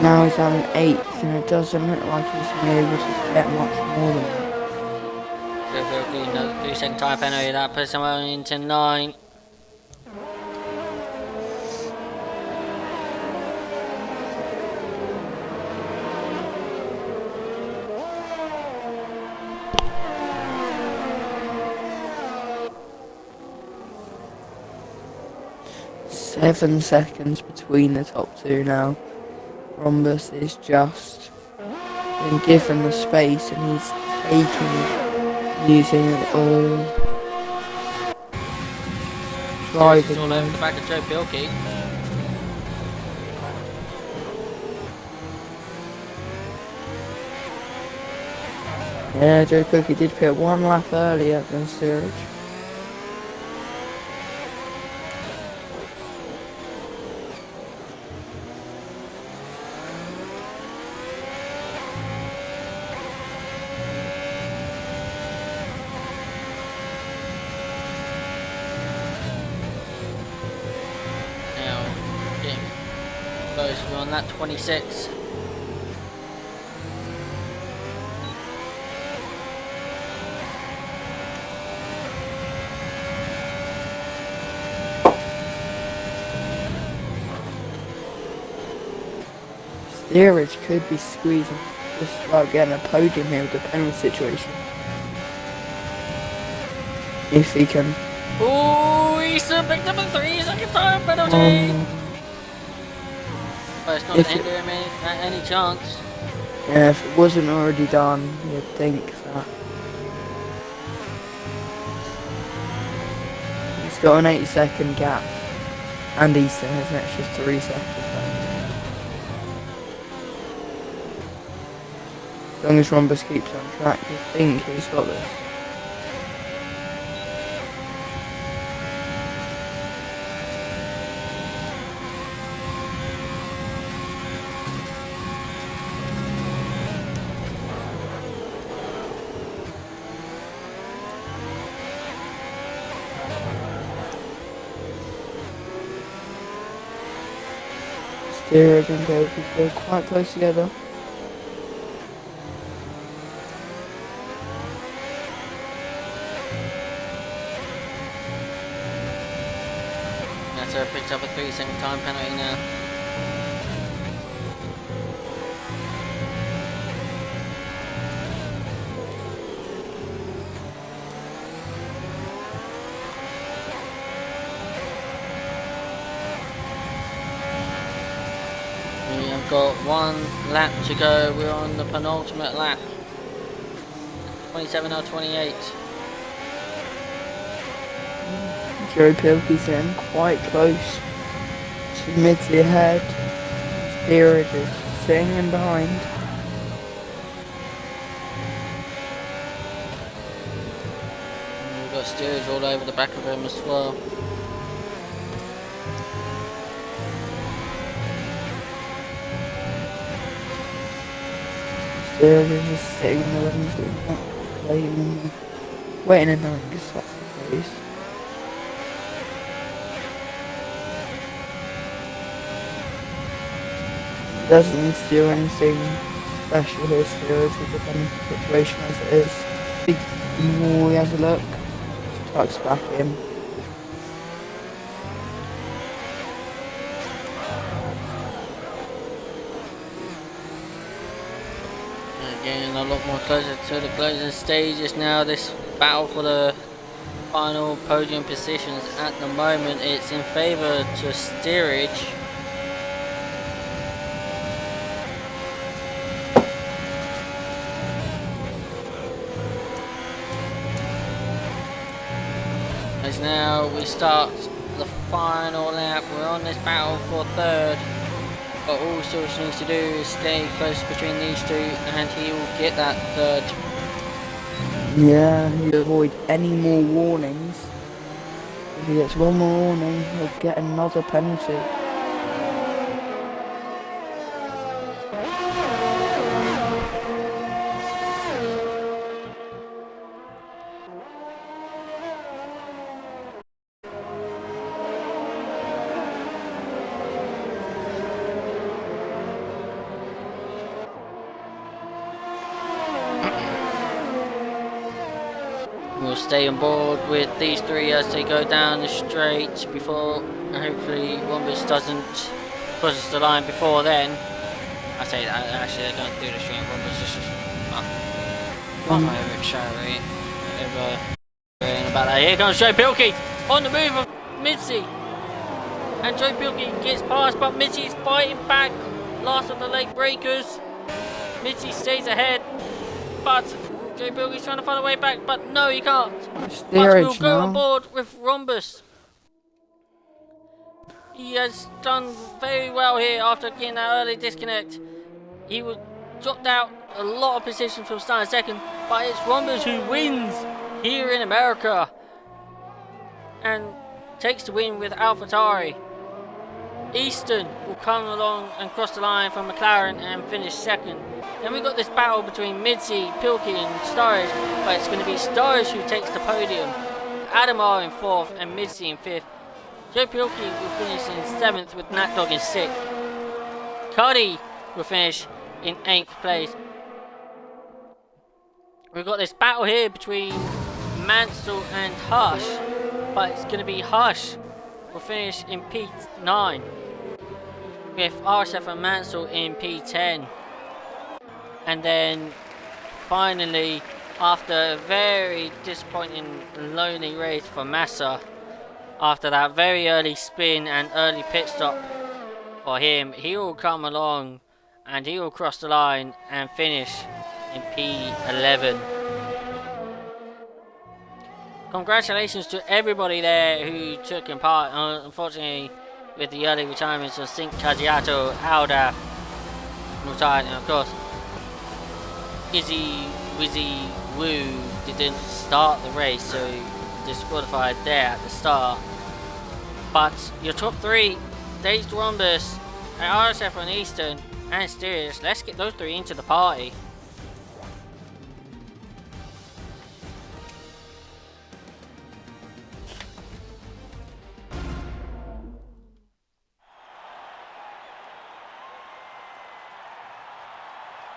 Now he's down in 8th, and it doesn't look like he's going to be able to get much more than that. Another 3-second tyre penalty, that puts him into 9th. Seven seconds between the top two now. Rhombus is just been given the space and he's taking it, using it all. Driving all over the back of Joe Pilkey. Yeah, Joe Pilkey did pit one lap earlier than Steerage. We're on that 26. Steerage could be squeezing just about getting a podium here with the penalty situation. If he can. Oh, he still picked up a 3-second time penalty. But it's not going to hinder him any chance. Yeah, if it wasn't already done, you'd think that. He's got an 8-second gap. And Easton has an extra 3 seconds. As long as Rhombus keeps on track, you think he's got this. Steerage and Pilkey feel quite close together. That's picked up a 3-second time penalty now. We have got 1 lap to go. We're on the penultimate lap. 27 or 28. Joe Pilkey's in quite close to Midsie ahead. Steerage is sitting in behind. And we've got Steerage all over the back of him as well. Steerage is just sitting in the wings, waiting in the wings, that's the phrase. Doesn't need to do anything special here, Steerage, with the penalty situation as it is. Oh, he has a look, tucks back in. Getting a lot more closer to the closing stages now. This battle for the final podium positions at the moment, it's in favour to Steerage. as now we start the final lap. We're on this battle for third, but all Sturridge needs to do is stay close between these two and he will get that third. Yeah, he'll avoid any more warnings. If he gets one more warning, he'll get another penalty. We'll stay on board with these three as they go down the straight before, hopefully Rhombus doesn't push us the line before then. I say that, actually they don't do the straight, Rhombus just on my over Shari over about that. Here comes Joe Pilkey on the move of Mitzi. And Joe Pilkey gets past, but Mitzi is fighting back. Last of the late breakers. Mitzi stays ahead, but Joe Pilkey's trying to find a way back, but no, he can't. But we'll go on board with Rhombus. He has done very well here after getting that early disconnect. He was dropped out a lot of position from starting second, but it's Rhombus who wins here in America and takes the win with AlphaTauri. Easton will come along and cross the line from McLaren and finish second. Then we've got this battle between Mitzi, Pilkey and Sturridge, but it's going to be Sturridge who takes the podium. Adamar in 4th and Mitzi in 5th. Joe Pilkey will finish in 7th with Natdog in 6th. Cuddy will finish in 8th place. We've got this battle here between Mansell and Hush, but it's going to be Hush will finish in P9 with RSF and Mansell in P10. And then finally, after a very disappointing lonely race for Massa, after that very early spin and early pit stop for him, he will come along and he will cross the line and finish in P11. Congratulations to everybody there who took in part. Unfortunately, with the early retirements of Sink, Kajiato, Alda retired, and of course Izzy Wizzy Woo didn't start the race, so disqualified there at the start. But your top three, Dazed Rhombus, RSF and Eastern, and Steers, let's get those three into the party.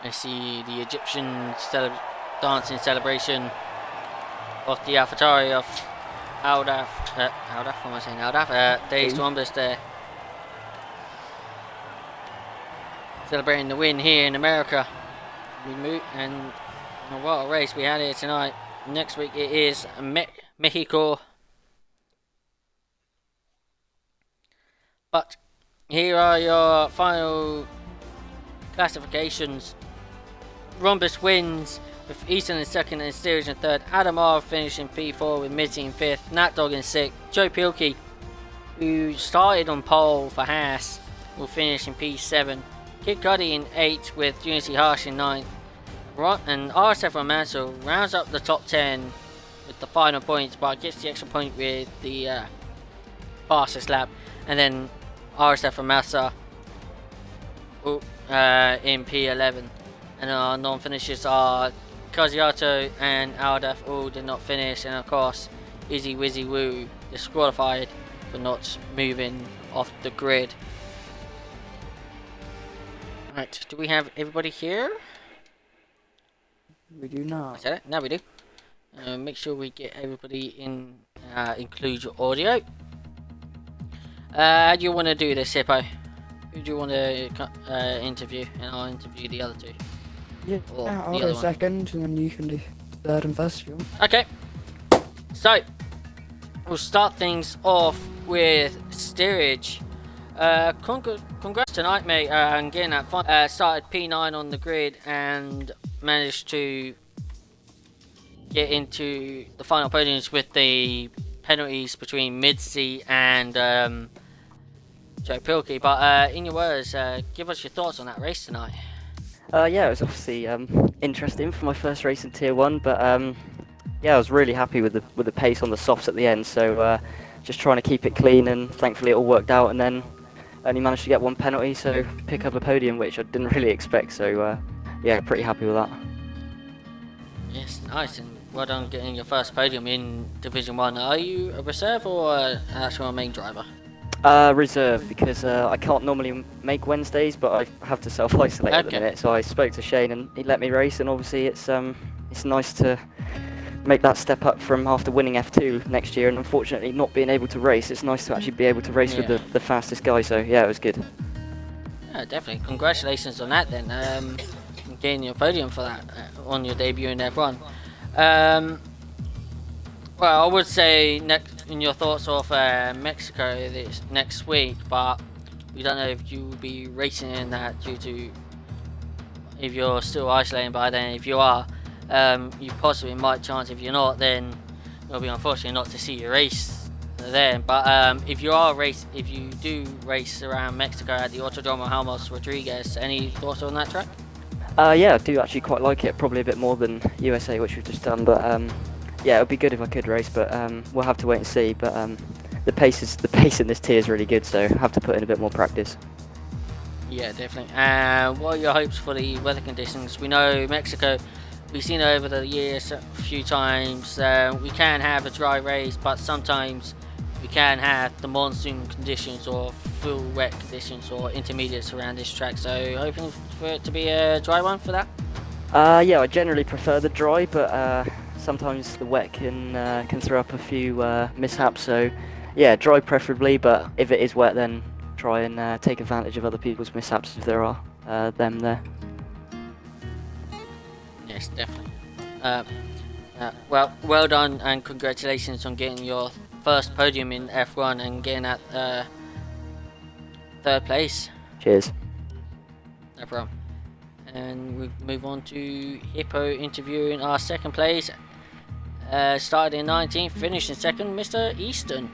I see the Egyptian dancing celebration of the AlphaTauri of Aldaf, what am I saying? Aldaf, Dazed Rhombus there. Celebrating the win here in America. And what a race we had here tonight. Next week it is Mexico. But here are your final classifications. Rhombus wins with Easton in 2nd and Steerage in 3rd. Adamar finishing P4 with Mitzi in 5th. Natdog in 6th. Joe Pilkey, who started on pole for Haas, will finish in P7. Kid Cudi in 8th with Unity Harsh in 9th. And RSF and Mansell rounds up the top 10 with the final points, but gets the extra point with the fastest lap. And then RSF and Massa in P11. And our non-finishers are Kaziato and Aldaf all did not finish, and of course Izzy Wizzy Woo disqualified for not moving off the grid. Right, do we have everybody here? We do now. I said it, now we do. Make sure we get everybody in, include your audio. How do you want to do this, Hippo? Who do you want to interview? And I'll interview the other two. Yeah, I'll go second, and then you can do third and first if you want. Okay. So, we'll start things off with steerage. Congrats tonight, mate, and getting that fun. Started P9 on the grid and managed to get into the final podiums with the penalties between Midseat and Joe Pilkey. But in your words, give us your thoughts on that race tonight. Yeah, it was obviously interesting for my first race in Tier 1, but yeah, I was really happy with the pace on the softs at the end, so just trying to keep it clean, and thankfully it all worked out, and then only managed to get one penalty, so pick up a podium, which I didn't really expect, so yeah, pretty happy with that. Yes, nice, and well done getting your first podium in Division 1. Are you a reserve or an actual main driver? Reserve, because I can't normally make Wednesdays, but I have to self-isolate at the minute, so I spoke to Shane and he let me race, and obviously it's nice to make that step up from after winning F2 next year, and unfortunately not being able to race, it's nice to actually be able to race with the fastest guy, so yeah, it was good. Yeah, definitely. Congratulations on that then, getting your podium for that on your debut in F1. Well, I would say in your thoughts of Mexico this next week, but we don't know if you will be racing in that due to if you're still isolating by then. If you are, you possibly might chance. If you're not, then it'll be unfortunate not to see your race then. But if you do race around Mexico at the Autodromo Ramos Rodriguez, any thoughts on that track? Yeah, I do actually quite like it, probably a bit more than USA, which we've just done, but yeah, it would be good if I could race, but we'll have to wait and see. But the pace in this tier is really good, so I have to put in a bit more practice. Yeah, definitely. And what are your hopes for the weather conditions? We know Mexico, we've seen over the years a few times, we can have a dry race, but sometimes we can have the monsoon conditions or full wet conditions or intermediates around this track. So hoping for it to be a dry one for that? Yeah, I generally prefer the dry, but sometimes the wet can throw up a few mishaps, so yeah, dry preferably, but if it is wet then try and take advantage of other people's mishaps if there are them there. Yes, definitely. Well done and congratulations on getting your first podium in F1 and getting that third place. Cheers. No problem. And we move on to Hippo interviewing our second place. Started in 19th, finished in second, Mr. Easton.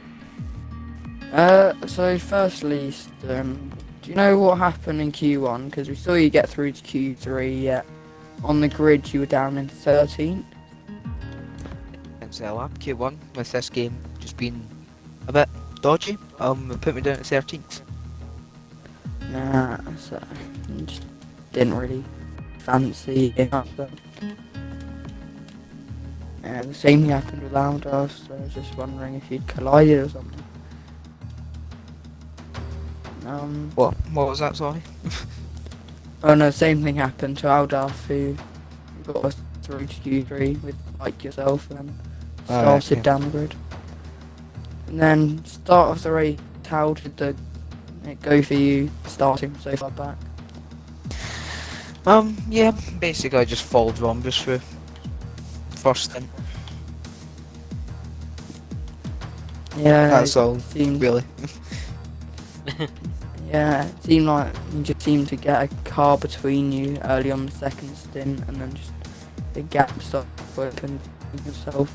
So firstly, Easton, do you know what happened in Q1? Because we saw you get through to Q3, yet on the grid you were down in 13th. So up Q1 with this game just been a bit dodgy. It put me down at 13th. Nah, so just didn't really fancy it up there. The same thing happened with Aldas, so I was just wondering if you'd collided or something. What was that, sorry? Oh no, same thing happened to Aldas, who got us through to Q3 with like yourself, and then started down the grid. And then start of the race, how did it go for you starting so far back? Yeah, basically I just followed Rhombus for first stint. Yeah, That's all, seemed, really. Yeah, it seemed like you just seemed to get a car between you early on the second stint, and then just the gap started open yourself.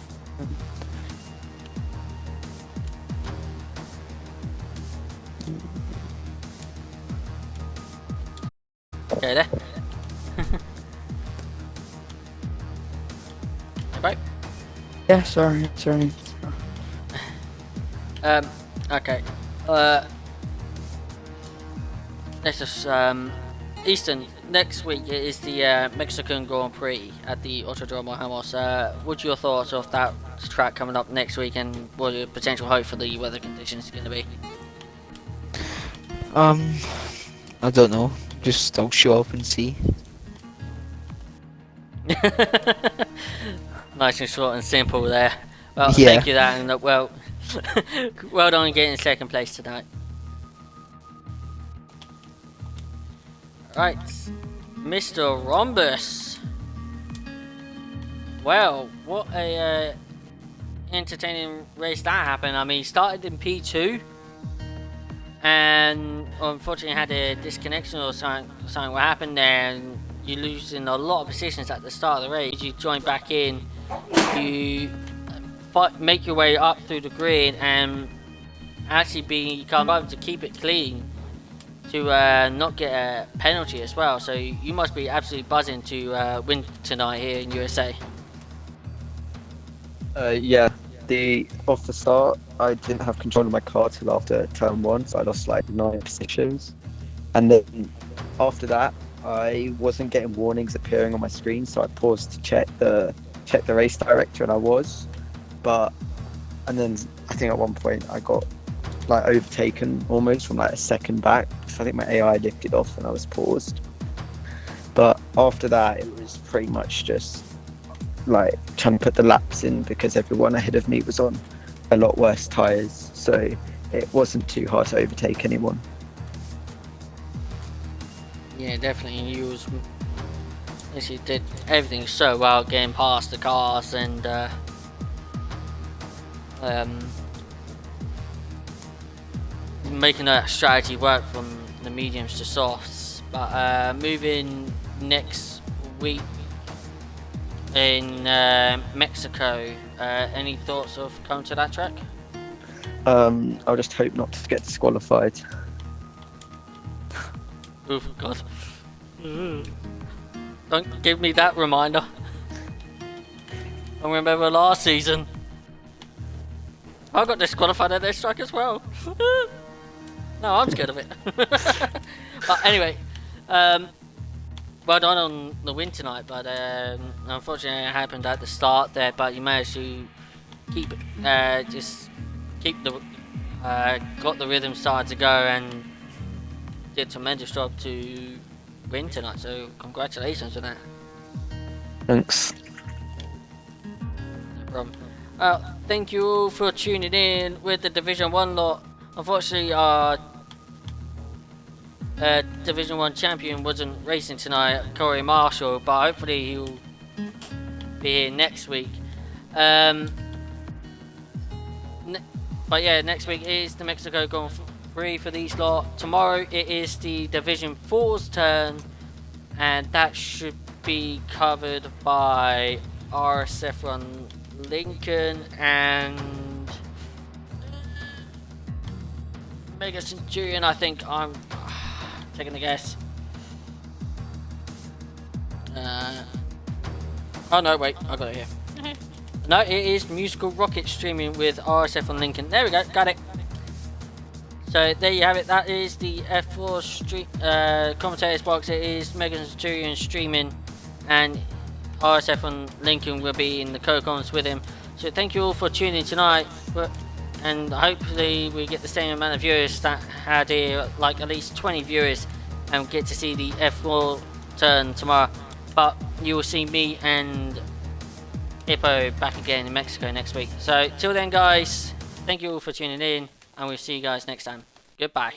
Okay there. Right. Yeah, sorry. Okay. Let's just Easton, next week is the Mexican Grand Prix at the Autodromo Ramos. What's your thoughts of that track coming up next week, and what your potential hope for the weather conditions going to be? I don't know. Just I'll show up and see. Nice and short and simple there. Well, Yeah. thank you that, and well done on getting second place tonight. Right, Mr. Rhombus. Well, what a entertaining race that happened. I mean, he started in P2 and unfortunately had a disconnection or something what happened there, and you're losing a lot of positions at the start of the race. You join back in, you make your way up through the grid and actually become able to keep it clean to not get a penalty as well. So you must be absolutely buzzing to win tonight here in USA. Yeah, off the start, I didn't have control of my car till after turn 1, so I lost like 9 positions. And then after that, I wasn't getting warnings appearing on my screen, so I paused to check the race director, and I was. And then I think at one point I got like overtaken almost from like a second back. So I think my AI lifted off and I was paused. But after that, it was pretty much just like trying to put the laps in because everyone ahead of me was on a lot worse tyres, so it wasn't too hard to overtake anyone. Yeah, definitely. You did everything so well, getting past the cars and making that strategy work from the mediums to softs. But moving next week in Mexico, any thoughts of coming to that track? I'll just hope not to get disqualified. Oh God! Don't give me that reminder. I remember last season I got disqualified at this track as well. No, I'm scared of it. But anyway, well done on the win tonight. But unfortunately, it happened at the start there. But you managed to keep got the rhythm started to go and did a tremendous job to win tonight. So congratulations on that. Thanks. No problem. Thank you all for tuning in with the Division 1 lot. Unfortunately, our Division 1 champion wasn't racing tonight, Corey Marshall, but hopefully he'll be here next week. But yeah, next week is the Mexico Grand Prix for these lot. Tomorrow it is the Division 4's turn, and that should be covered by RSF1 Lincoln and Mega Centurion. I think I'm taking a guess. Oh no, wait, I got it here. No, it is Musical Rocket streaming with RSF1 Lincoln. There we go, got it. So there you have it. That is the F4 commentators box. It is Mega Centurion streaming, and RSF1 Lincoln will be in the co-cons with him. So thank you all for tuning in tonight, and hopefully we get the same amount of viewers that had here, like at least 20 viewers, and get to see the F4 turn tomorrow. But you will see me and Hippo back again in Mexico next week. So till then guys, thank you all for tuning in, and we'll see you guys next time. Goodbye.